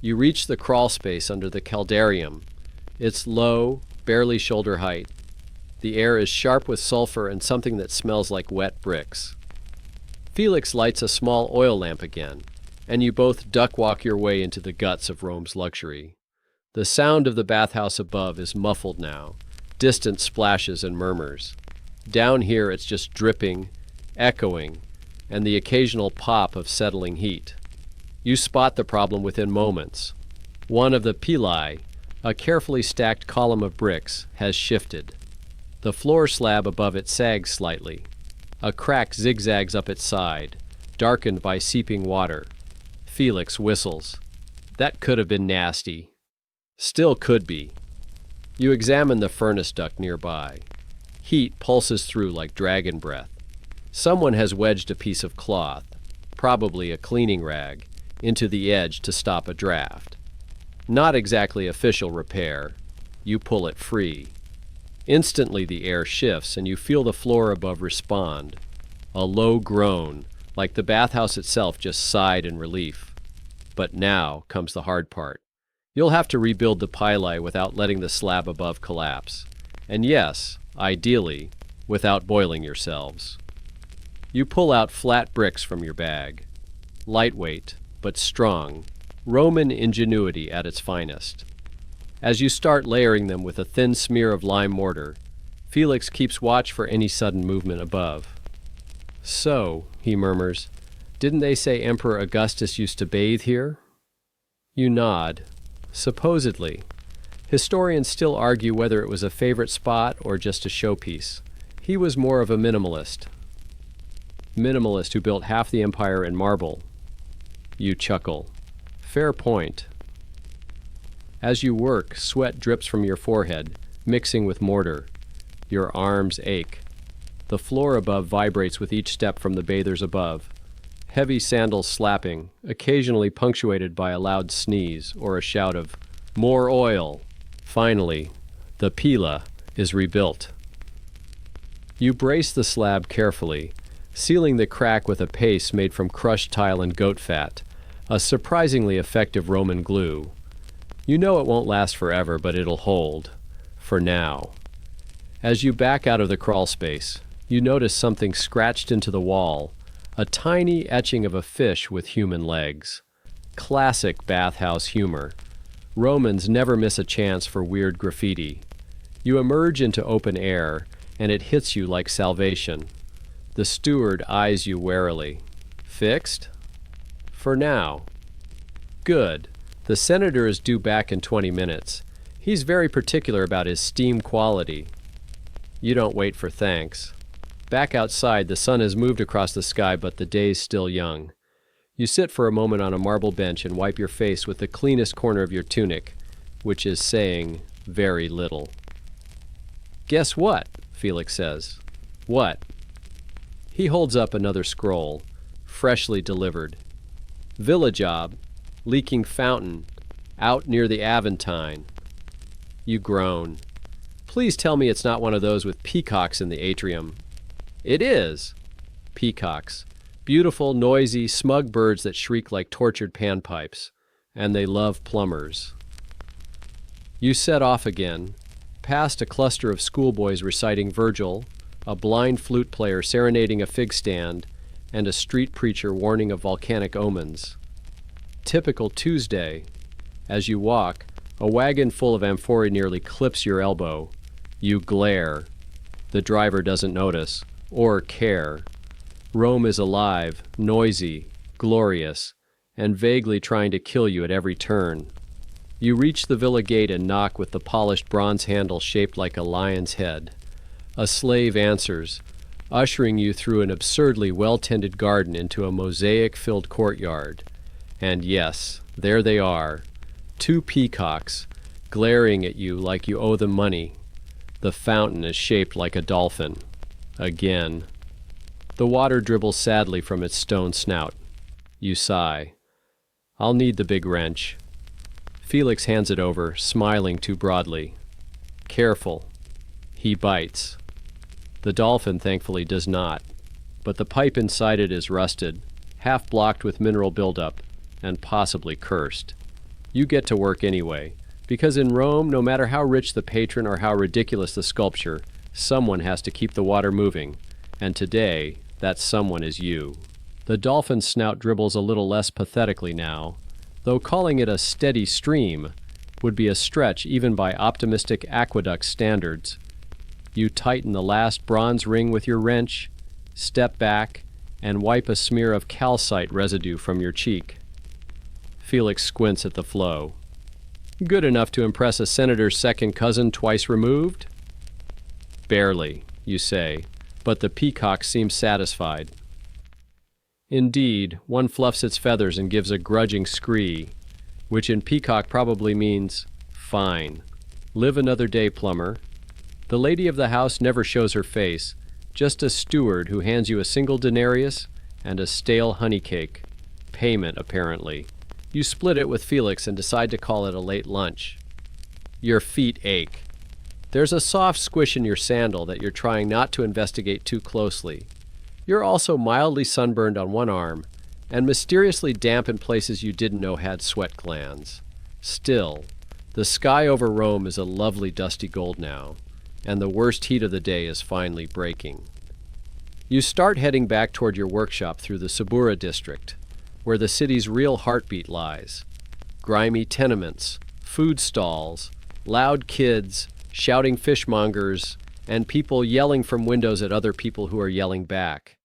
Speaker 1: You reach the crawl space under the caldarium. It's low, barely shoulder height. The air is sharp with sulfur and something that smells like wet bricks. Felix lights a small oil lamp again, and you both duck-walk your way into the guts of Rome's luxury. The sound of the bathhouse above is muffled now, distant splashes and murmurs. Down here it's just dripping, echoing, and the occasional pop of settling heat. You spot the problem within moments. One of the pili, a carefully stacked column of bricks, has shifted. The floor slab above it sags slightly. A crack zigzags up its side, darkened by seeping water. Felix whistles. That could have been nasty. Still could be. You examine the furnace duct nearby. Heat pulses through like dragon breath. Someone has wedged a piece of cloth, probably a cleaning rag, into the edge to stop a draft. Not exactly official repair. You pull it free. Instantly the air shifts and you feel the floor above respond. A low groan, like the bathhouse itself just sighed in relief. But now comes the hard part. You'll have to rebuild the pili without letting the slab above collapse. And yes, ideally, without boiling yourselves. You pull out flat bricks from your bag. Lightweight, but strong. Roman ingenuity at its finest. As you start layering them with a thin smear of lime mortar, Felix keeps watch for any sudden movement above. So, he murmurs, didn't they say Emperor Augustus used to bathe here? You nod. Supposedly. Historians still argue whether it was a favorite spot or just a showpiece. He was more of a minimalist. Minimalist who built half the empire in marble. You chuckle. Fair point. As you work, sweat drips from your forehead, mixing with mortar. Your arms ache. The floor above vibrates with each step from the bathers above. Heavy sandals slapping, occasionally punctuated by a loud sneeze or a shout of, "More oil!" Finally, the pila is rebuilt. You brace the slab carefully, sealing the crack with a paste made from crushed tile and goat fat, a surprisingly effective Roman glue. You know it won't last forever, but it'll hold. For now. As you back out of the crawl space, you notice something scratched into the wall, a tiny etching of a fish with human legs. Classic bathhouse humor. Romans never miss a chance for weird graffiti. You emerge into open air, and it hits you like salvation. The steward eyes you warily. Fixed? For now. Good. The senator is due back in 20 minutes. He's very particular about his steam quality. You don't wait for thanks. Back outside, the sun has moved across the sky, but the day's still young. You sit for a moment on a marble bench and wipe your face with the cleanest corner of your tunic, which is saying very little. Guess what? Felix says. What? He holds up another scroll, freshly delivered. Villa job, leaking fountain, out near the Aventine. You groan. Please tell me it's not one of those with peacocks in the atrium. It is. Peacocks. Beautiful, noisy, smug birds that shriek like tortured panpipes. And they love plumbers. You set off again, past a cluster of schoolboys reciting Virgil, a blind flute player serenading a fig stand, and a street preacher warning of volcanic omens. Typical Tuesday. As you walk, a wagon full of amphorae nearly clips your elbow. You glare. The driver doesn't notice, or care. Rome is alive, noisy, glorious, and vaguely trying to kill you at every turn. You reach the villa gate and knock with the polished bronze handle shaped like a lion's head. A slave answers, ushering you through an absurdly well-tended garden into a mosaic-filled courtyard. And yes, there they are, 2 peacocks, glaring at you like you owe them money. The fountain is shaped like a dolphin. Again. The water dribbles sadly from its stone snout. You sigh. I'll need the big wrench. Felix hands it over, smiling too broadly. Careful. He bites. The dolphin, thankfully, does not, but the pipe inside it is rusted, half blocked with mineral buildup, and possibly cursed. You get to work anyway, because in Rome, no matter how rich the patron or how ridiculous the sculpture, someone has to keep the water moving, and today, that someone is you. The dolphin's snout dribbles a little less pathetically now, though calling it a steady stream would be a stretch even by optimistic aqueduct standards. You tighten the last bronze ring with your wrench, step back, and wipe a smear of calcite residue from your cheek. Felix squints at the flow. Good enough to impress a senator's second cousin twice removed? Barely, you say, but the peacock seems satisfied. Indeed, one fluffs its feathers and gives a grudging scree, which in peacock probably means, fine. Live another day, plumber. The lady of the house never shows her face, just a steward who hands you a single denarius and a stale honey cake. Payment, apparently. You split it with Felix and decide to call it a late lunch. Your feet ache. There's a soft squish in your sandal that you're trying not to investigate too closely. You're also mildly sunburned on one arm and mysteriously damp in places you didn't know had sweat glands. Still, the sky over Rome is a lovely dusty gold now, and the worst heat of the day is finally breaking. You start heading back toward your workshop through the Subura district, where the city's real heartbeat lies. Grimy tenements, food stalls, loud kids, shouting fishmongers, and people yelling from windows at other people who are yelling back.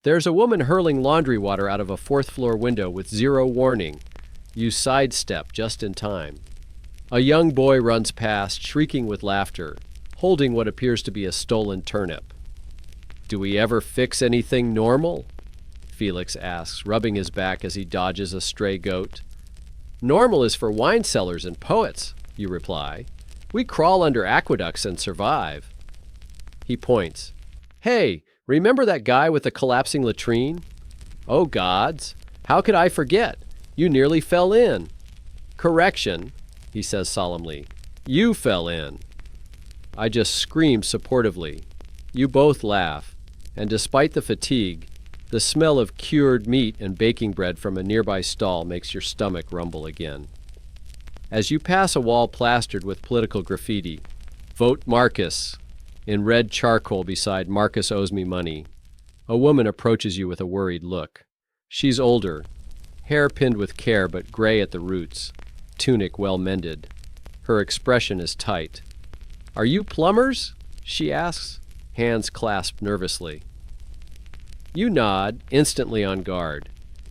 Speaker 1: There's a woman hurling laundry water out of a 4th-floor window with zero warning. You sidestep just in time. A young boy runs past, shrieking with laughter, holding what appears to be a stolen turnip. Do we ever fix anything normal? Felix asks, rubbing his back as he dodges a stray goat. Normal is for wine cellars and poets, you reply. We crawl under aqueducts and survive. He points. Hey, remember that guy with the collapsing latrine? Oh gods, how could I forget? You nearly fell in. Correction, he says solemnly. You fell in. I just scream supportively. You both laugh, and despite the fatigue, the smell of cured meat and baking bread from a nearby stall makes your stomach rumble again. As you pass a wall plastered with political graffiti, Vote Marcus, in red charcoal beside Marcus owes me money, a woman approaches you with a worried look. She's older, hair pinned with care but gray at the roots, tunic well mended. Her expression is tight. Are you plumbers? She asks, hands clasped nervously. You nod, instantly on guard.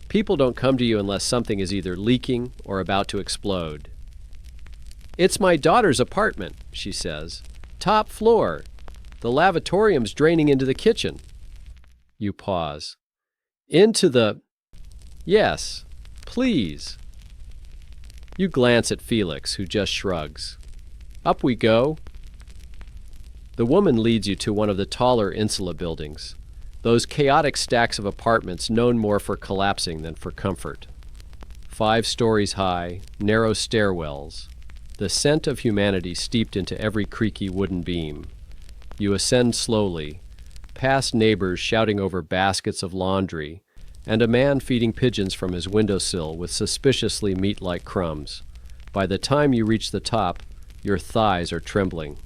Speaker 1: People don't come to you unless something is either leaking or about to explode. It's my daughter's apartment, she says. Top floor. The lavatorium's draining into the kitchen. You pause. Into the... Yes, please. You glance at Felix, who just shrugs. Up we go. The woman leads you to one of the taller insula buildings, those chaotic stacks of apartments known more for collapsing than for comfort. 5 stories high, narrow stairwells, the scent of humanity steeped into every creaky wooden beam. You ascend slowly, past neighbors shouting over baskets of laundry, and a man feeding pigeons from his windowsill with suspiciously meat-like crumbs. By the time you reach the top, your thighs are trembling.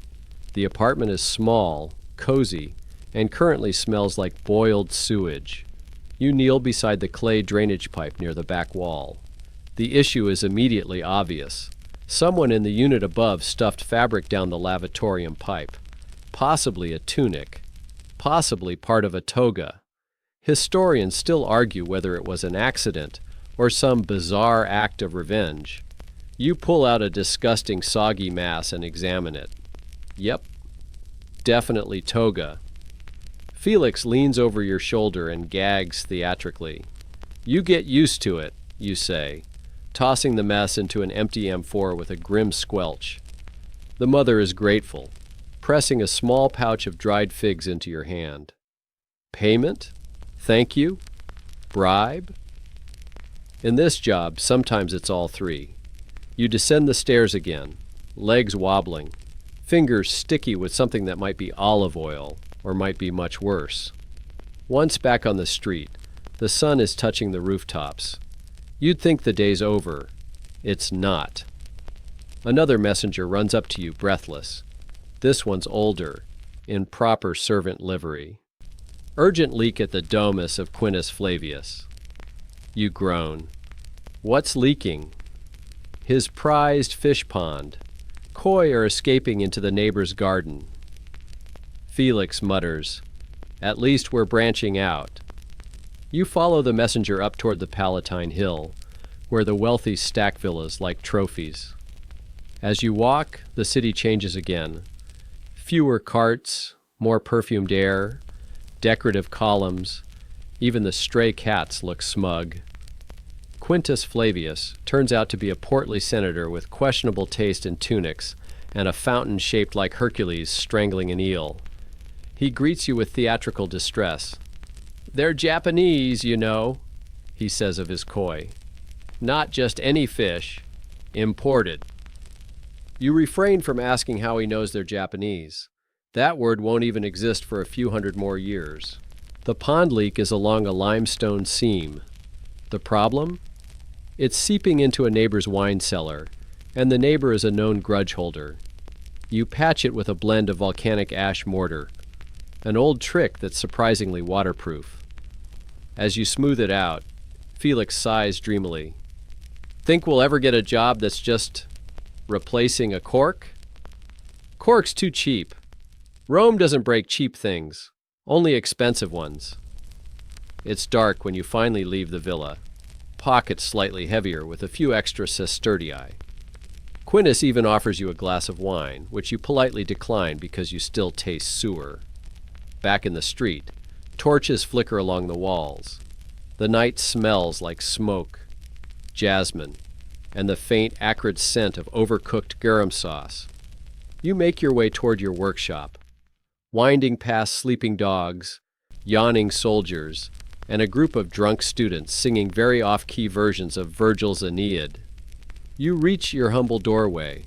Speaker 1: The apartment is small, cozy, and currently smells like boiled sewage. You kneel beside the clay drainage pipe near the back wall. The issue is immediately obvious. Someone in the unit above stuffed fabric down the lavatorium pipe. Possibly a tunic. Possibly part of a toga. Historians still argue whether it was an accident or some bizarre act of revenge. You pull out a disgusting soggy mass and examine it. Yep. Definitely toga. Felix leans over your shoulder and gags theatrically. You get used to it, you say, tossing the mess into an empty M4 with a grim squelch. The mother is grateful, pressing a small pouch of dried figs into your hand. Payment? Thank you? Bribe? In this job, sometimes it's all three. You descend the stairs again, legs wobbling, fingers sticky with something that might be olive oil, or might be much worse. Once back on the street, the sun is touching the rooftops. You'd think the day's over. It's not. Another messenger runs up to you, breathless. This one's older, in proper servant livery. Urgent leak at the domus of Quintus Flavius. You groan. What's leaking? His prized fish pond. Koi are escaping into the neighbor's garden. Felix mutters, "At least we're branching out." You follow the messenger up toward the Palatine Hill, where the wealthy stack villas like trophies. As you walk, the city changes again. Fewer carts, more perfumed air, decorative columns, even the stray cats look smug. Quintus Flavius turns out to be a portly senator with questionable taste in tunics and a fountain shaped like Hercules strangling an eel. He greets you with theatrical distress. "They're Japanese, you know," he says of his koi. "Not just any fish. Imported." You refrain from asking how he knows they're Japanese. That word won't even exist for a few hundred more years. The pond leak is along a limestone seam. The problem? It's seeping into a neighbor's wine cellar, and the neighbor is a known grudge holder. You patch it with a blend of volcanic ash mortar, an old trick that's surprisingly waterproof. As you smooth it out, Felix sighs dreamily. "Think we'll ever get a job that's just replacing a cork?" "Cork's too cheap. Rome doesn't break cheap things, only expensive ones." It's dark when you finally leave the villa, pockets slightly heavier with a few extra sestertii. Quintus even offers you a glass of wine, which you politely decline because you still taste sewer. Back in the street, torches flicker along the walls. The night smells like smoke, jasmine, and the faint, acrid scent of overcooked garum sauce. You make your way toward your workshop, winding past sleeping dogs, yawning soldiers, and a group of drunk students singing very off-key versions of Virgil's Aeneid. You reach your humble doorway,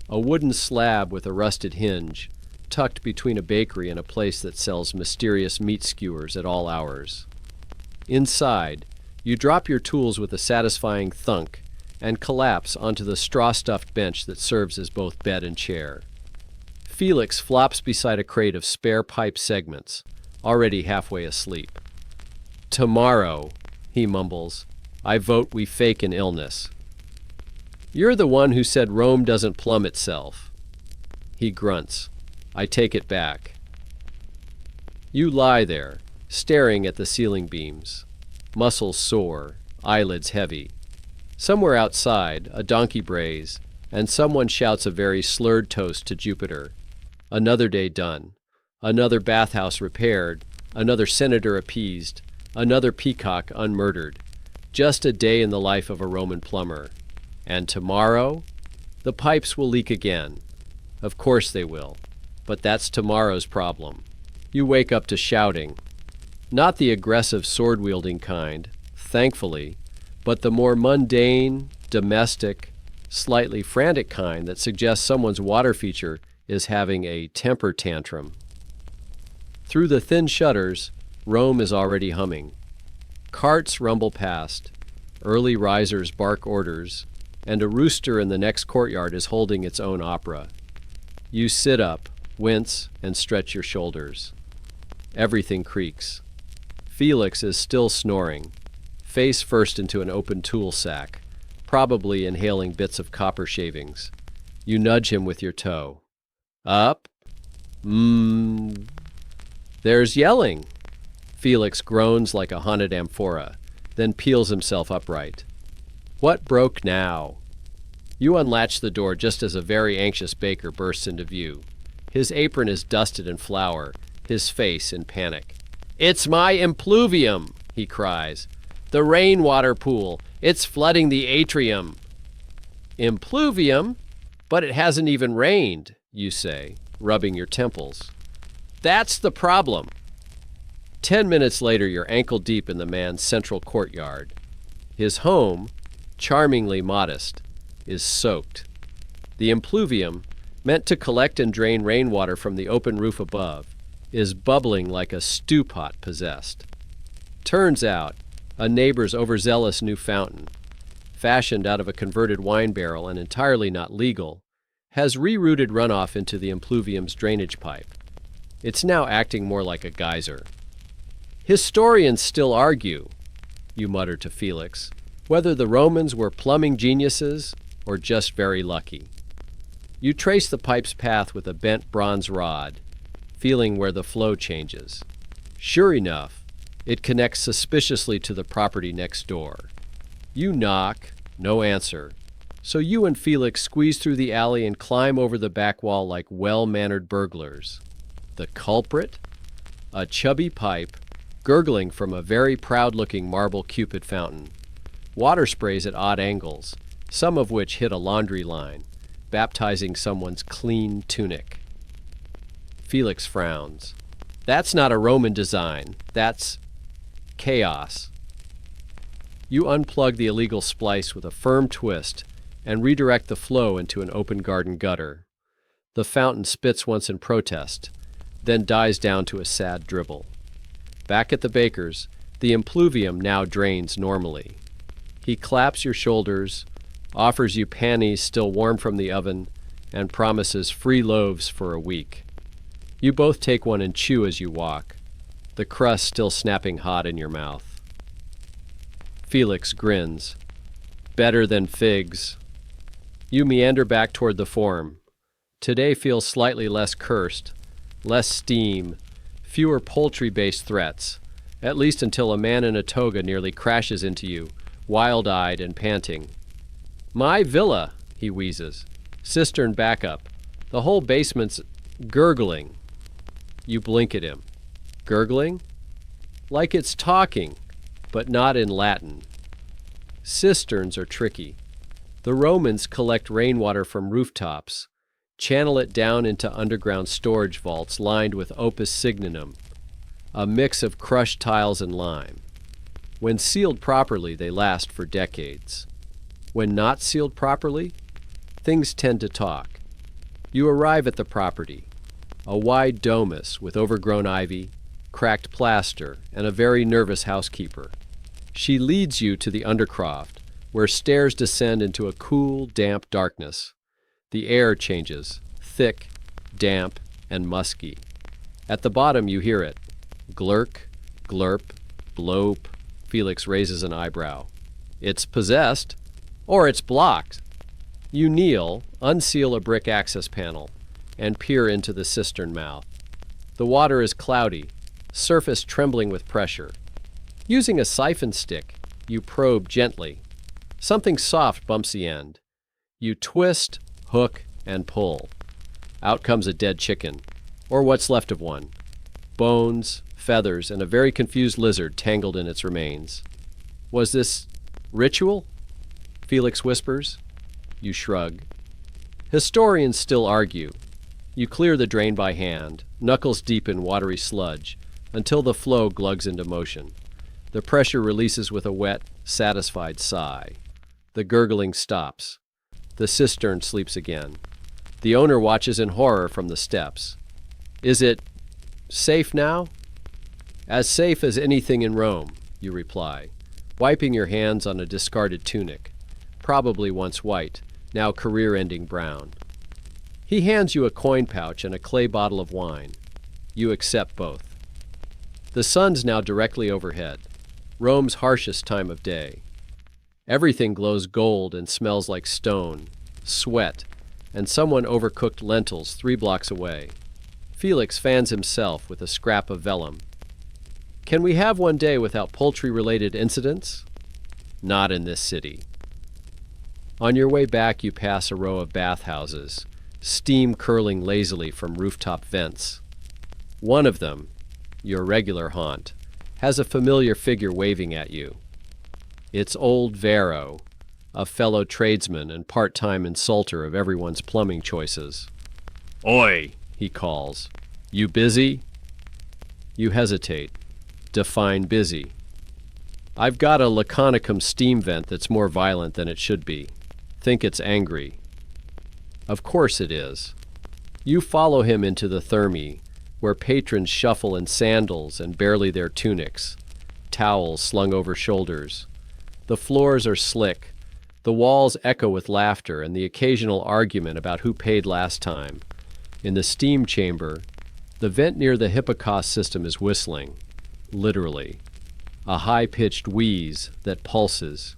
Speaker 1: a wooden slab with a rusted hinge, tucked between a bakery and a place that sells mysterious meat skewers at all hours. Inside, you drop your tools with a satisfying thunk and collapse onto the straw-stuffed bench that serves as both bed and chair. Felix flops beside a crate of spare pipe segments, already halfway asleep. "Tomorrow," he mumbles, "I vote we fake an illness." "You're the one who said Rome doesn't plumb itself." He grunts. "I take it back." You lie there, staring at the ceiling beams, muscles sore, eyelids heavy. Somewhere outside, a donkey brays, and someone shouts a very slurred toast to Jupiter. Another day done. Another bathhouse repaired, another senator appeased, another peacock unmurdered. Just a day in the life of a Roman plumber. And tomorrow, the pipes will leak again. Of course they will, but that's tomorrow's problem. You wake up to shouting. Not the aggressive sword-wielding kind, thankfully, but the more mundane, domestic, slightly frantic kind that suggests someone's water feature is having a temper tantrum. Through the thin shutters, Rome is already humming. Carts rumble past, early risers bark orders, and a rooster in the next courtyard is holding its own opera. You sit up, wince, and stretch your shoulders. Everything creaks. Felix is still snoring, face first into an open tool sack, probably inhaling bits of copper shavings. You nudge him with your toe. Up? There's yelling. Felix groans like a haunted amphora, then peels himself upright. What broke now? You unlatch the door just as a very anxious baker bursts into view. His apron is dusted in flour, his face in panic. "It's my impluvium," he cries. "The rainwater pool. It's flooding the atrium." "Impluvium? But it hasn't even rained," you say, rubbing your temples. "That's the problem." 10 minutes later, you're ankle-deep in the man's central courtyard. His home, charmingly modest, is soaked. The impluvium, meant to collect and drain rainwater from the open roof above, is bubbling like a stew pot possessed. Turns out, a neighbor's overzealous new fountain, fashioned out of a converted wine barrel and entirely not legal, has rerouted runoff into the impluvium's drainage pipe. It's now acting more like a geyser. "Historians still argue," you mutter to Felix, "whether the Romans were plumbing geniuses or just very lucky." You trace the pipe's path with a bent bronze rod, feeling where the flow changes. Sure enough, it connects suspiciously to the property next door. You knock, no answer, so you and Felix squeeze through the alley and climb over the back wall like well-mannered burglars. The culprit? A chubby pipe, gurgling from a very proud-looking marble Cupid fountain. Water sprays at odd angles, some of which hit a laundry line, baptizing someone's clean tunic. Felix frowns. That's not a Roman design. That's chaos. You unplug the illegal splice with a firm twist and redirect the flow into an open garden gutter. The fountain spits once in protest, then dies down to a sad dribble. Back at the baker's, the impluvium now drains normally. He claps your shoulders, offers you pannies still warm from the oven, and promises free loaves for a week. You both take one and chew as you walk, the crust still snapping hot in your mouth. Felix grins. Better than figs. You meander back toward the Forum. Today feels slightly less cursed, less steam, fewer poultry-based threats, at least until a man in a toga nearly crashes into you, wild-eyed and panting. "My villa," he wheezes. "Cistern backup. The whole basement's gurgling." You blink at him. Gurgling? Like it's talking, but not in Latin. Cisterns are tricky. The Romans collect rainwater from rooftops, channel it down into underground storage vaults lined with opus signinum, a mix of crushed tiles and lime. When sealed properly, they last for decades. When not sealed properly, things tend to talk. You arrive at the property, a wide domus with overgrown ivy, cracked plaster, and a very nervous housekeeper. She leads you to the undercroft, where stairs descend into a cool, damp darkness. The air changes, thick, damp, and musky. At the bottom you hear it. Glurk, glurp, blope. Felix raises an eyebrow. It's possessed, or it's blocked. You kneel, unseal a brick access panel, and peer into the cistern mouth. The water is cloudy, surface trembling with pressure. Using a siphon stick, you probe gently. Something soft bumps the end. You twist, hook, and pull. Out comes a dead chicken, or what's left of one. Bones, feathers, and a very confused lizard tangled in its remains. Was this ritual? Felix whispers. You shrug. Historians still argue. You clear the drain by hand, knuckles deep in watery sludge, until the flow glugs into motion. The pressure releases with a wet, satisfied sigh. The gurgling stops. The cistern sleeps again. The owner watches in horror from the steps. Is it safe now? As safe as anything in Rome, you reply, wiping your hands on a discarded tunic, probably once white, now career-ending brown. He hands you a coin pouch and a clay bottle of wine. You accept both. The sun's now directly overhead, Rome's harshest time of day. Everything glows gold and smells like stone, sweat, and someone overcooked lentils 3 blocks away. Felix fans himself with a scrap of vellum. Can we have one day without poultry-related incidents? Not in this city. On your way back, you pass a row of bathhouses, steam curling lazily from rooftop vents. One of them, your regular haunt, has a familiar figure waving at you. It's old Vero, a fellow tradesman and part-time insulter of everyone's plumbing choices. Oi, he calls. You busy? You hesitate. Define busy. I've got a laconicum steam vent that's more violent than it should be. Think it's angry. Of course it is. You follow him into the thermi, where patrons shuffle in sandals and barely their tunics, towels slung over shoulders. The floors are slick. The walls echo with laughter and the occasional argument about who paid last time. In the steam chamber, the vent near the Hippocaust system is whistling, literally, a high-pitched wheeze that pulses.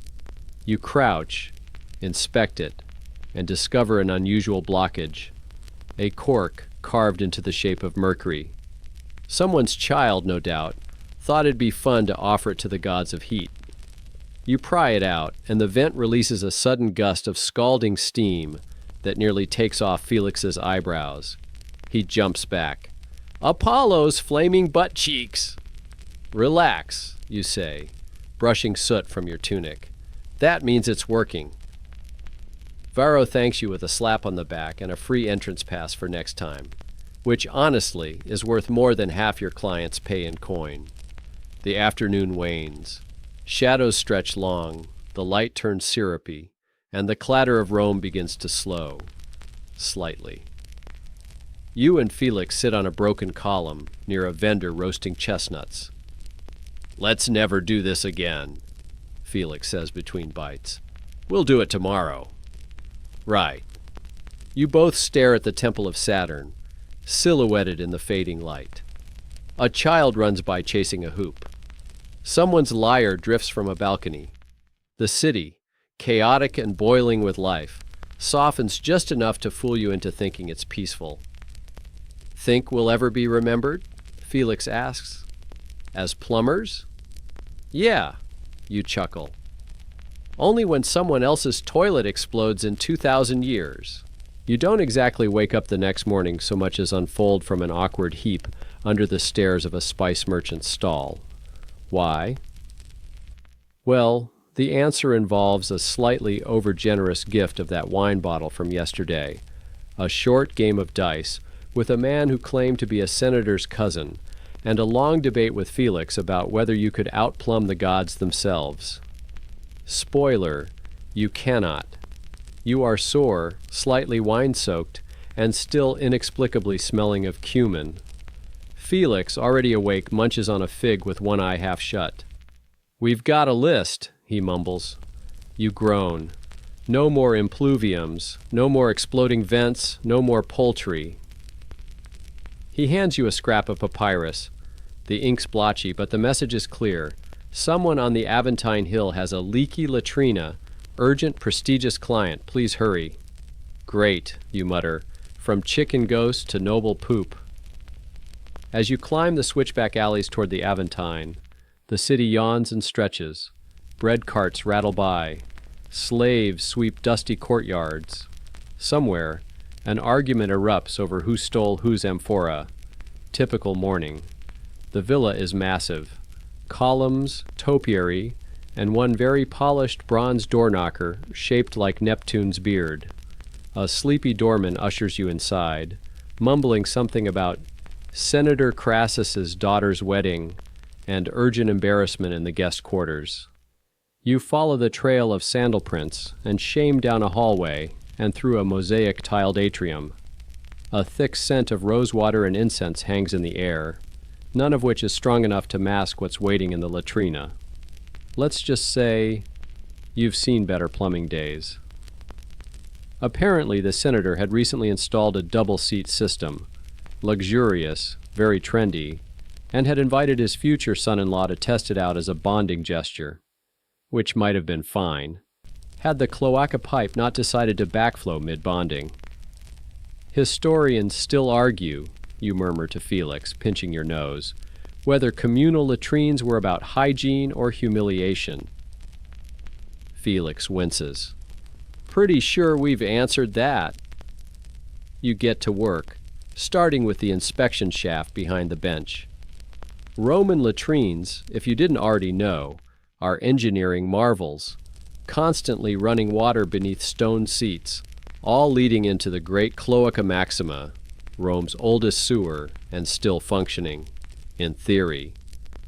Speaker 1: You crouch, inspect it, and discover an unusual blockage, a cork carved into the shape of Mercury. Someone's child, no doubt, thought it'd be fun to offer it to the gods of heat. You pry it out, and the vent releases a sudden gust of scalding steam that nearly takes off Felix's eyebrows. He jumps back. Apollo's flaming butt cheeks! Relax, you say, brushing soot from your tunic. That means it's working. Varro thanks you with a slap on the back and a free entrance pass for next time, which honestly is worth more than half your client's pay in coin. The afternoon wanes. Shadows stretch long, the light turns syrupy, and the clatter of Rome begins to slow, slightly. You and Felix sit on a broken column near a vendor roasting chestnuts. Let's never do this again, Felix says between bites. We'll do it tomorrow. Right. You both stare at the Temple of Saturn, silhouetted in the fading light. A child runs by chasing a hoop. Someone's lyre drifts from a balcony. The city, chaotic and boiling with life, softens just enough to fool you into thinking it's peaceful. Think we'll ever be remembered? Felix asks. As plumbers? Yeah, you chuckle. Only when someone else's toilet explodes in 2,000 years. You don't exactly wake up the next morning so much as unfold from an awkward heap under the stairs of a spice merchant's stall. Why? Well, the answer involves a slightly overgenerous gift of that wine bottle from yesterday, a short game of dice with a man who claimed to be a senator's cousin, and a long debate with Felix about whether you could outplumb the gods themselves. Spoiler, you cannot. You are sore, slightly wine-soaked, and still inexplicably smelling of cumin. Felix, already awake, munches on a fig with one eye half shut. We've got a list, he mumbles. You groan. No more impluviums, no more exploding vents, no more poultry. He hands you a scrap of papyrus. The ink's blotchy, but the message is clear. Someone on the Aventine Hill has a leaky latrina. Urgent, prestigious client. Please hurry. Great, you mutter. From chicken ghost to noble poop. As you climb the switchback alleys toward the Aventine, the city yawns and stretches. Bread carts rattle by. Slaves sweep dusty courtyards. Somewhere, an argument erupts over who stole whose amphora. Typical morning. The villa is massive. Columns, topiary, and one very polished bronze door knocker shaped like Neptune's beard. A sleepy doorman ushers you inside, mumbling something about Senator Crassus's daughter's wedding and urgent embarrassment in the guest quarters. You follow the trail of sandal prints and shame down a hallway and through a mosaic-tiled atrium. A thick scent of rosewater and incense hangs in the air, none of which is strong enough to mask what's waiting in the latrina. Let's just say you've seen better plumbing days. Apparently, the senator had recently installed a double-seat system, luxurious, very trendy, and had invited his future son-in-law to test it out as a bonding gesture, which might have been fine, had the cloaca pipe not decided to backflow mid-bonding. Historians still argue, you murmur to Felix, pinching your nose, whether communal latrines were about hygiene or humiliation. Felix winces. Pretty sure we've answered that. You get to work, starting with the inspection shaft behind the bench. Roman latrines, if you didn't already know, are engineering marvels, constantly running water beneath stone seats, all leading into the great Cloaca Maxima, Rome's oldest sewer and still functioning, in theory.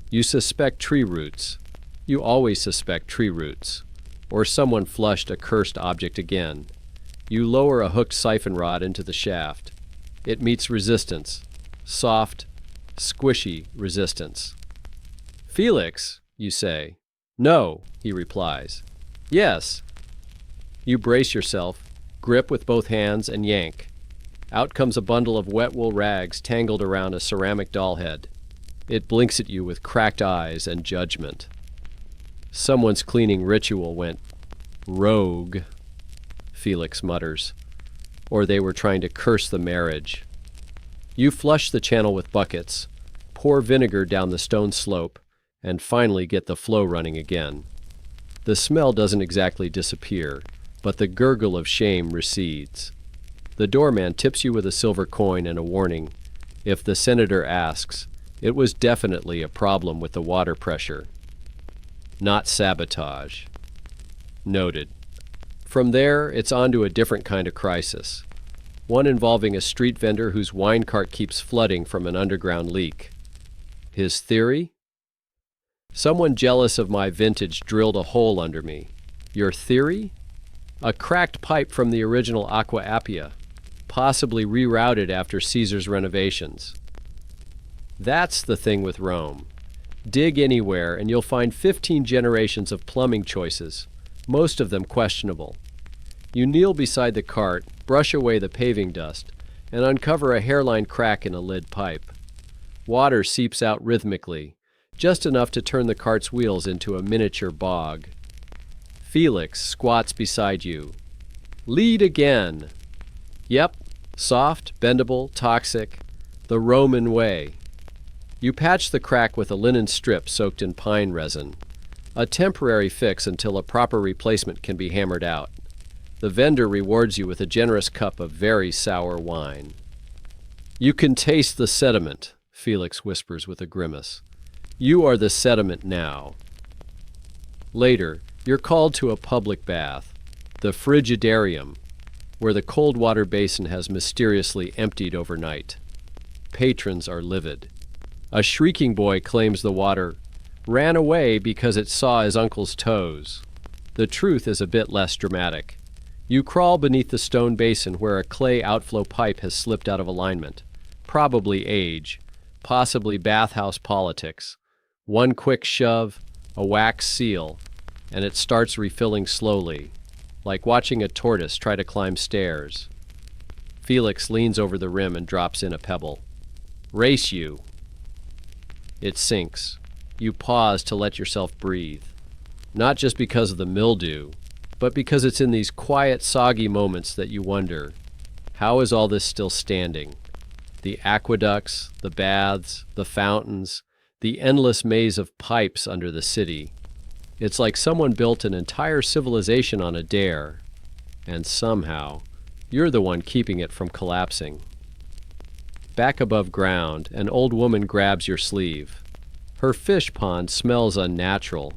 Speaker 1: You suspect tree roots. You always suspect tree roots. Or someone flushed a cursed object again. You lower a hooked siphon rod into the shaft. It meets resistance. Soft, squishy resistance. Felix, you say. No, he replies. Yes. You brace yourself, grip with both hands, and yank. Out comes a bundle of wet wool rags tangled around a ceramic doll head. It blinks at you with cracked eyes and judgment. Someone's cleaning ritual went rogue, Felix mutters. Or they were trying to curse the marriage. You flush the channel with buckets, pour vinegar down the stone slope, and finally get the flow running again. The smell doesn't exactly disappear, but the gurgle of shame recedes. The doorman tips you with a silver coin and a warning. If the senator asks, it was definitely a problem with the water pressure. Not sabotage. Noted. From there, it's on to a different kind of crisis. One involving a street vendor whose wine cart keeps flooding from an underground leak. His theory? Someone jealous of my vintage drilled a hole under me. Your theory? A cracked pipe from the original Aqua Appia, possibly rerouted after Caesar's renovations. That's the thing with Rome. Dig anywhere and you'll find 15 generations of plumbing choices, most of them questionable. You kneel beside the cart, brush away the paving dust, and uncover a hairline crack in a lid pipe. Water seeps out rhythmically, just enough to turn the cart's wheels into a miniature bog. Felix squats beside you. Lead again. Yep, soft, bendable, toxic, the Roman way. You patch the crack with a linen strip soaked in pine resin, a temporary fix until a proper replacement can be hammered out. The vendor rewards you with a generous cup of very sour wine. You can taste the sediment, Felix whispers with a grimace. You are the sediment now. Later, you're called to a public bath, the frigidarium, where the cold water basin has mysteriously emptied overnight. Patrons are livid. A shrieking boy claims the water ran away because it saw his uncle's toes. The truth is a bit less dramatic. You crawl beneath the stone basin where a clay outflow pipe has slipped out of alignment. Probably age, possibly bathhouse politics. One quick shove, a wax seal, and it starts refilling slowly, like watching a tortoise try to climb stairs. Felix leans over the rim and drops in a pebble. Race you. It sinks. You pause to let yourself breathe. Not just because of the mildew, but because it's in these quiet, soggy moments that you wonder, how is all this still standing? The aqueducts, the baths, the fountains, the endless maze of pipes under the city. It's like someone built an entire civilization on a dare, and somehow, you're the one keeping it from collapsing. Back above ground, an old woman grabs your sleeve. Her fish pond smells unnatural.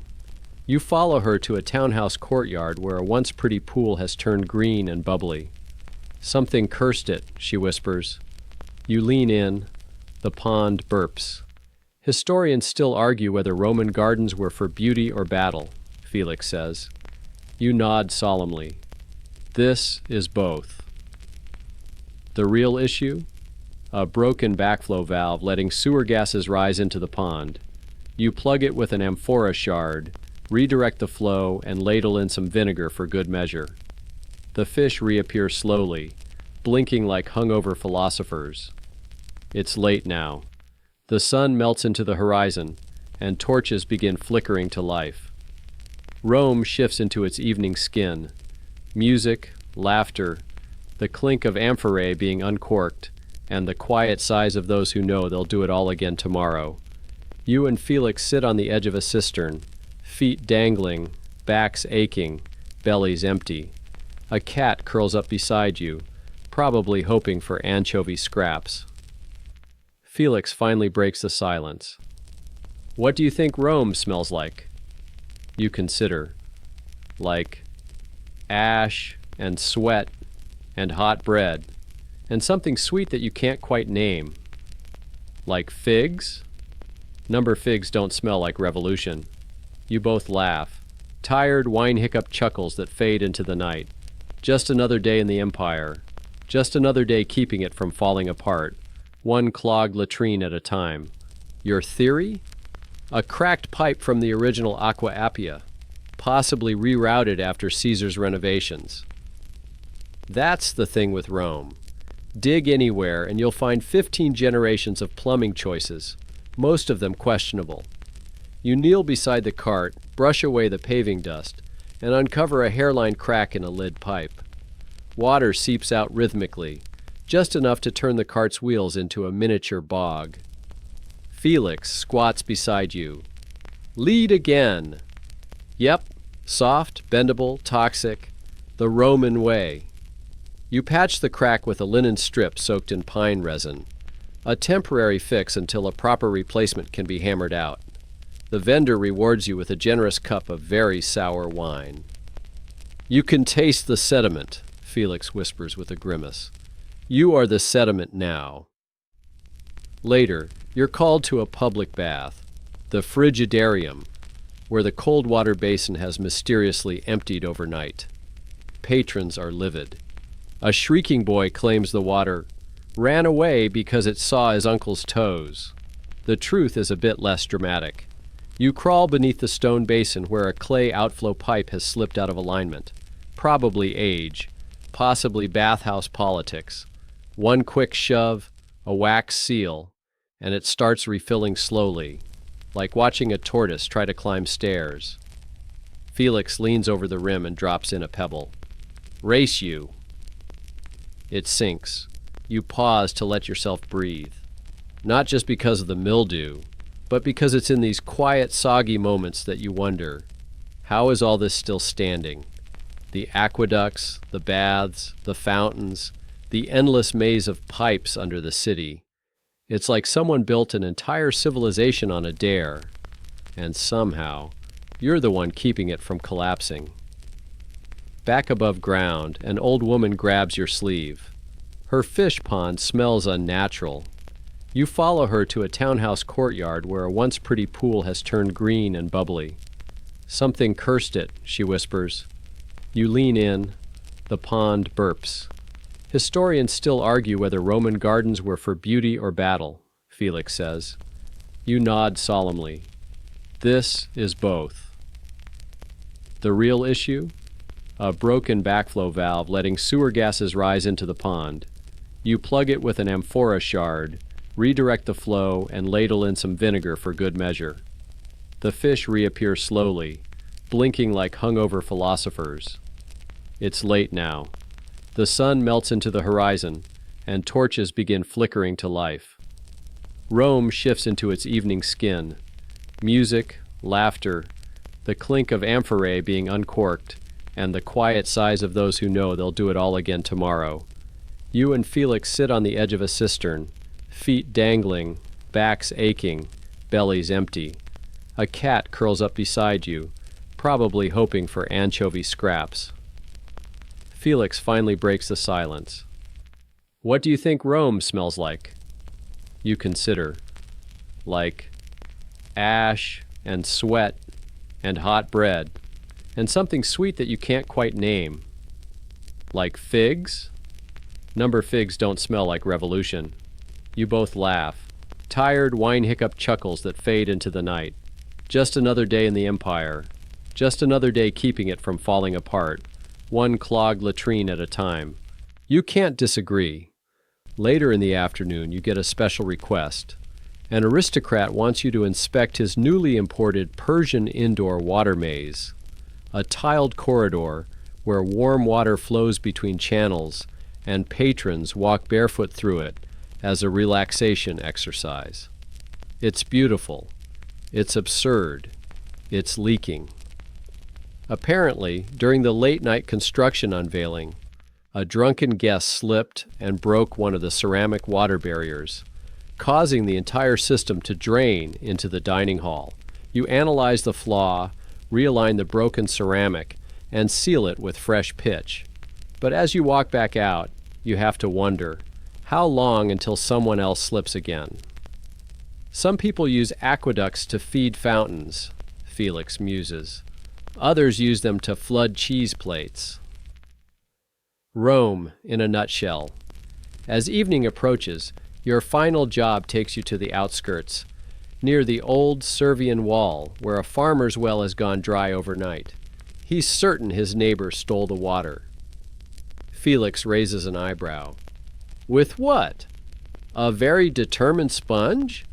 Speaker 1: You follow her to a townhouse courtyard where a once pretty pool has turned green and bubbly. Something cursed it, she whispers. You lean in. The pond burps. Historians still argue whether Roman gardens were for beauty or battle, Felix says. You nod solemnly. This is both. The real issue? A broken backflow valve letting sewer gases rise into the pond. You plug it with an amphora shard, redirect the flow, and ladle in some vinegar for good measure. The fish reappear slowly, blinking like hungover philosophers. It's late now. The sun melts into the horizon, and torches begin flickering to life. Rome shifts into its evening skin. Music, laughter, the clink of amphorae being uncorked, and the quiet sighs of those who know they'll do it all again tomorrow. You and Felix sit on the edge of a cistern, feet dangling, backs aching, bellies empty. A cat curls up beside you, probably hoping for anchovy scraps. Felix finally breaks the silence. What do you think Rome smells like? You consider. Like ash and sweat and hot bread and something sweet that you can't quite name. Like figs? Number figs don't smell like revolution. You both laugh. Tired, wine-hiccup chuckles that fade into the night. Just another day in the empire. Just another day keeping it from falling apart. One clogged latrine at a time. Your theory? A cracked pipe from the original Aqua Appia, possibly rerouted after Caesar's renovations. That's the thing with Rome. Dig anywhere and you'll find 15 generations of plumbing choices, most of them questionable. You kneel beside the cart, brush away the paving dust, and uncover a hairline crack in a lid pipe. Water seeps out rhythmically, just enough to turn the cart's wheels into a miniature bog. Felix squats beside you. Lead again. Yep, soft, bendable, toxic, the Roman way. You patch the crack with a linen strip soaked in pine resin, a temporary fix until a proper replacement can be hammered out. The vendor rewards you with a generous cup of very sour wine. You can taste the sediment, Felix whispers with a grimace. You are the sediment now. Later, you're called to a public bath, the frigidarium, where the cold water basin has mysteriously emptied overnight. Patrons are livid. A shrieking boy claims the water ran away because it saw his uncle's toes. The truth is a bit less dramatic. You crawl beneath the stone basin where a clay outflow pipe has slipped out of alignment. Probably age, possibly bathhouse politics. One quick shove, a wax seal, and it starts refilling slowly, like watching a tortoise try to climb stairs. Felix leans over the rim and drops in a pebble. Race you. It sinks. You pause to let yourself breathe. Not just because of the mildew, but because it's in these quiet, soggy moments that you wonder, how is all this still standing? The aqueducts, the baths, the fountains, the endless maze of pipes under the city. It's like someone built an entire civilization on a dare, and somehow, you're the one keeping it from collapsing. Back above ground, an old woman grabs your sleeve. Her fish pond smells unnatural. You follow her to a townhouse courtyard where a once pretty pool has turned green and bubbly. Something cursed it, she whispers. You lean in. The pond burps. Historians still argue whether Roman gardens were for beauty or battle, Felix says. You nod solemnly. This is both. The real issue? A broken backflow valve letting sewer gases rise into the pond. You plug it with an amphora shard, redirect the flow, and ladle in some vinegar for good measure. The fish reappear slowly, blinking like hungover philosophers. It's late now. The sun melts into the horizon, and torches begin flickering to life. Rome shifts into its evening skin. Music, laughter, the clink of amphorae being uncorked, and the quiet sighs of those who know they'll do it all again tomorrow. You and Felix sit on the edge of a cistern, feet dangling, backs aching, bellies empty. A cat curls up beside you, probably hoping for anchovy scraps. Felix finally breaks the silence. What do you think Rome smells like? You consider. Like ash and sweat and hot bread and something sweet that you can't quite name. Like figs? Number figs don't smell like revolution. You both laugh. Tired wine hiccup chuckles that fade into the night. Just another day in the empire. Just another day keeping it from falling apart. One clogged latrine at a time. You can't disagree. Later in the afternoon, you get a special request. An aristocrat wants you to inspect his newly imported Persian indoor water maze. A tiled corridor where warm water flows between channels and patrons walk barefoot through it as a relaxation exercise. It's beautiful. It's absurd. It's leaking. Apparently, during the late-night construction unveiling, a drunken guest slipped and broke one of the ceramic water barriers, causing the entire system to drain into the dining hall. You analyze the flaw, realign the broken ceramic, and seal it with fresh pitch. But as you walk back out, you have to wonder, how long until someone else slips again? Some people use aqueducts to feed fountains, Felix muses. Others use them to flood cheese plates. Rome, in a nutshell. As evening approaches, your final job takes you to the outskirts, near the old Servian wall, where a farmer's well has gone dry overnight. He's certain his neighbor stole the water. Felix raises an eyebrow. With what? A very determined sponge?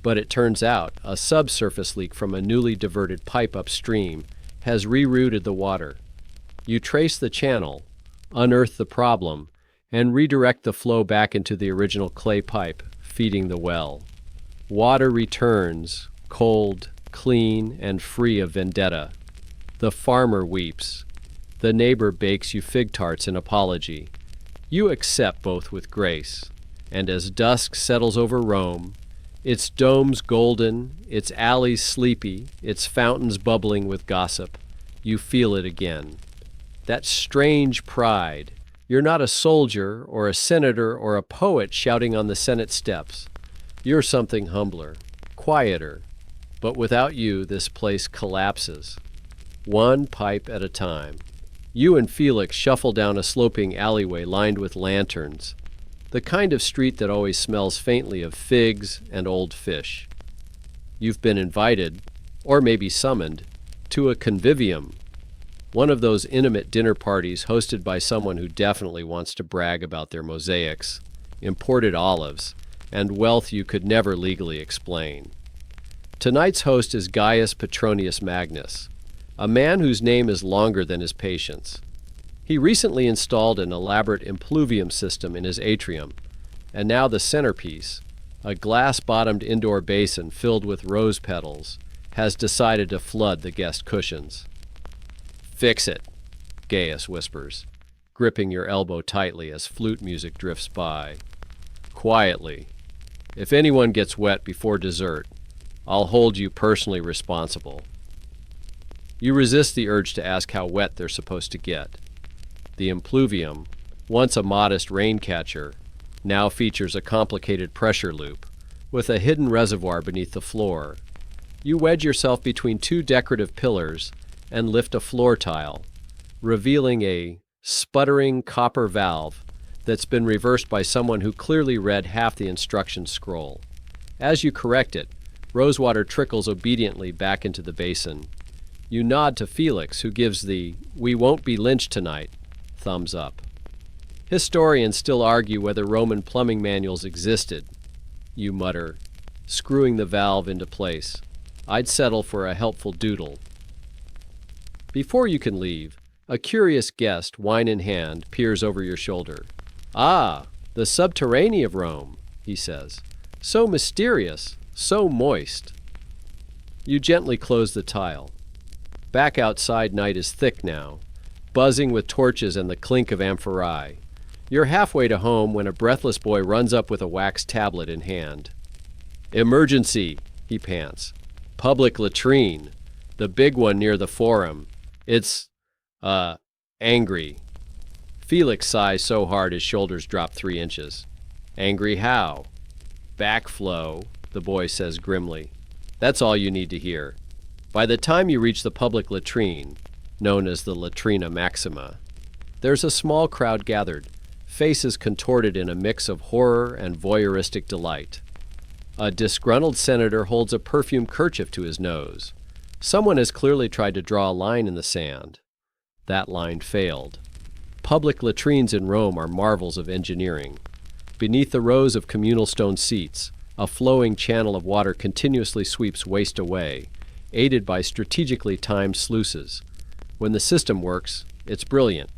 Speaker 1: But it turns out a subsurface leak from a newly diverted pipe upstream has rerouted the water. You trace the channel, unearth the problem, and redirect the flow back into the original clay pipe feeding the well. Water returns, cold, clean, and free of vendetta. The farmer weeps. The neighbor bakes you fig tarts in apology. You accept both with grace. And as dusk settles over Rome, its domes golden, its alleys sleepy, its fountains bubbling with gossip, you feel it again. That strange pride. You're not a soldier or a senator or a poet shouting on the Senate steps. You're something humbler, quieter. But without you, this place collapses. One pipe at a time. You and Felix shuffle down a sloping alleyway lined with lanterns, the kind of street that always smells faintly of figs and old fish. You've been invited, or maybe summoned, to a convivium, one of those intimate dinner parties hosted by someone who definitely wants to brag about their mosaics, imported olives, and wealth you could never legally explain. Tonight's host is Gaius Petronius Magnus, a man whose name is longer than his patience. He recently installed an elaborate impluvium system in his atrium, and now the centerpiece, a glass-bottomed indoor basin filled with rose petals, has decided to flood the guest cushions. Fix it, Gaius whispers, gripping your elbow tightly as flute music drifts by. Quietly. If anyone gets wet before dessert, I'll hold you personally responsible. You resist the urge to ask how wet they're supposed to get. The impluvium, once a modest rain catcher, now features a complicated pressure loop, with a hidden reservoir beneath the floor. You wedge yourself between two decorative pillars and lift a floor tile, revealing a sputtering copper valve that's been reversed by someone who clearly read half the instruction scroll. As you correct it, rosewater trickles obediently back into the basin. You nod to Felix, who gives the "we won't be lynched tonight" thumbs up. Historians still argue whether Roman plumbing manuals existed. You mutter, screwing the valve into place. I'd settle for a helpful doodle. Before you can leave, a curious guest, wine in hand, peers over your shoulder. Ah, the subterranean of Rome, he says. So mysterious, so moist. You gently close the tile. Back outside, night is thick now, buzzing with torches and the clink of amphorae. You're halfway to home when a breathless boy runs up with a wax tablet in hand. "Emergency," he pants. "Public latrine. The big one near the forum. It's, angry." Felix sighs so hard his shoulders drop 3 inches. "Angry how?" "Backflow," the boy says grimly. That's all you need to hear. By the time you reach the public latrine, known as the Latrina Maxima, there's a small crowd gathered, faces contorted in a mix of horror and voyeuristic delight. A disgruntled senator holds a perfumed kerchief to his nose. Someone has clearly tried to draw a line in the sand. That line failed. Public latrines in Rome are marvels of engineering. Beneath the rows of communal stone seats, a flowing channel of water continuously sweeps waste away, aided by strategically timed sluices. When the system works, it's brilliant.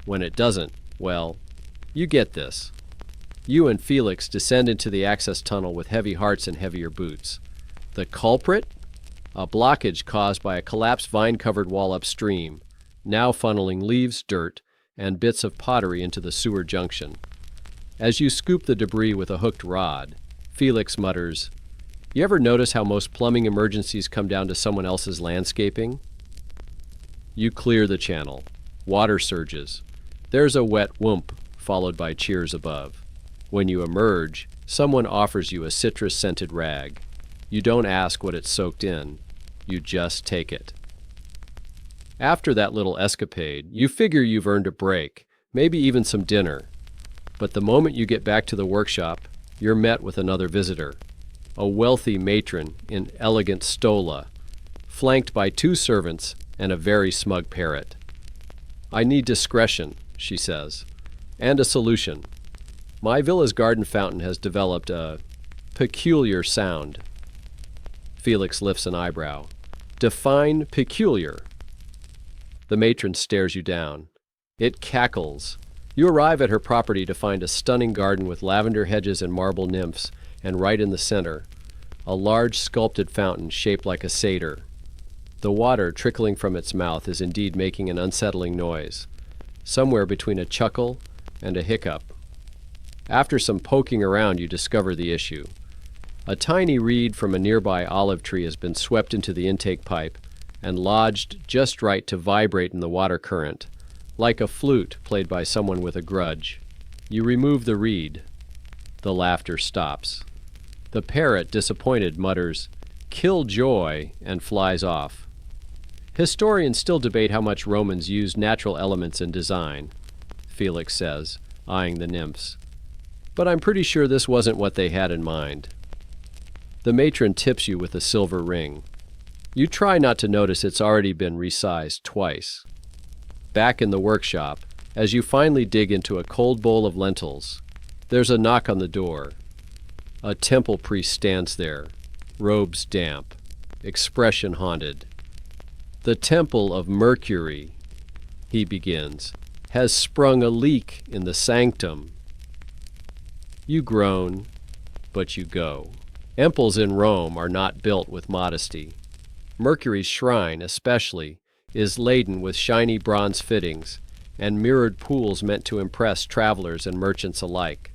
Speaker 1: When it doesn't, well, you get this. You and Felix descend into the access tunnel with heavy hearts and heavier boots. The culprit? A blockage caused by a collapsed vine-covered wall upstream, now funneling leaves, dirt, and bits of pottery into the sewer junction. As you scoop the debris with a hooked rod, Felix mutters, "You ever notice how most plumbing emergencies come down to someone else's landscaping?" You clear the channel. Water surges. There's a wet whoomp, followed by cheers above. When you emerge, someone offers you a citrus-scented rag. You don't ask what it's soaked in. You just take it. After that little escapade, you figure you've earned a break, maybe even some dinner. But the moment you get back to the workshop, you're met with another visitor. A wealthy matron in elegant stola, flanked by 2 servants and a very smug parrot. "I need discretion," she says, "and a solution. My villa's garden fountain has developed a peculiar sound." Felix lifts an eyebrow. "Define peculiar." The matron stares you down. It cackles. You arrive at her property to find a stunning garden with lavender hedges and marble nymphs, and right in the center, a large sculpted fountain shaped like a satyr. The water trickling from its mouth is indeed making an unsettling noise, somewhere between a chuckle and a hiccup. After some poking around, you discover the issue. A tiny reed from a nearby olive tree has been swept into the intake pipe and lodged just right to vibrate in the water current, like a flute played by someone with a grudge. You remove the reed. The laughter stops. The parrot, disappointed, mutters, "Kill joy," and flies off. Historians still debate how much Romans used natural elements in design, Felix says, eyeing the nymphs. But I'm pretty sure this wasn't what they had in mind. The matron tips you with a silver ring. You try not to notice it's already been resized twice. Back in the workshop, as you finally dig into a cold bowl of lentils, there's a knock on the door. A temple priest stands there, robes damp, expression haunted. "The temple of Mercury," he begins, "has sprung a leak in the sanctum." You groan, but you go. Temples in Rome are not built with modesty. Mercury's shrine, especially, is laden with shiny bronze fittings and mirrored pools meant to impress travelers and merchants alike.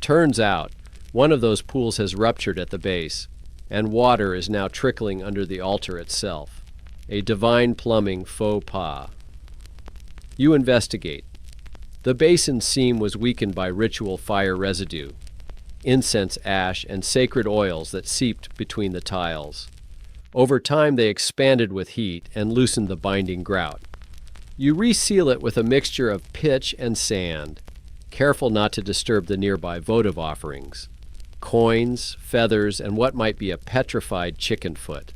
Speaker 1: Turns out, one of those pools has ruptured at the base, and water is now trickling under the altar itself. A divine plumbing faux pas. You investigate. The basin seam was weakened by ritual fire residue, incense ash, and sacred oils that seeped between the tiles. Over time they expanded with heat and loosened the binding grout. You reseal it with a mixture of pitch and sand, careful not to disturb the nearby votive offerings, coins, feathers, and what might be a petrified chicken foot.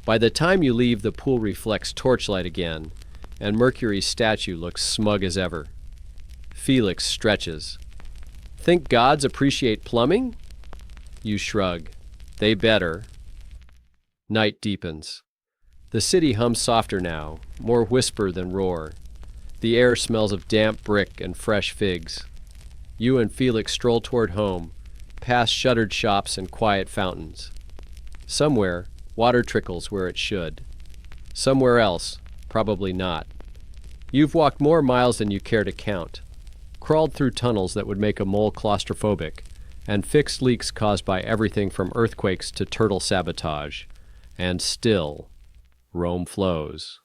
Speaker 1: By the time you leave, the pool reflects torchlight again, and Mercury's statue looks smug as ever. Felix stretches. "Think gods appreciate plumbing?" You shrug. "They better." Night deepens. The city hums softer now, more whisper than roar. The air smells of damp brick and fresh figs. You and Felix stroll toward home, past shuttered shops and quiet fountains. Somewhere, water trickles where it should. Somewhere else, probably not. You've walked more miles than you care to count. crawled through tunnels that would make a mole claustrophobic, and fixed leaks caused by everything from earthquakes to turtle sabotage. And still, Rome flows.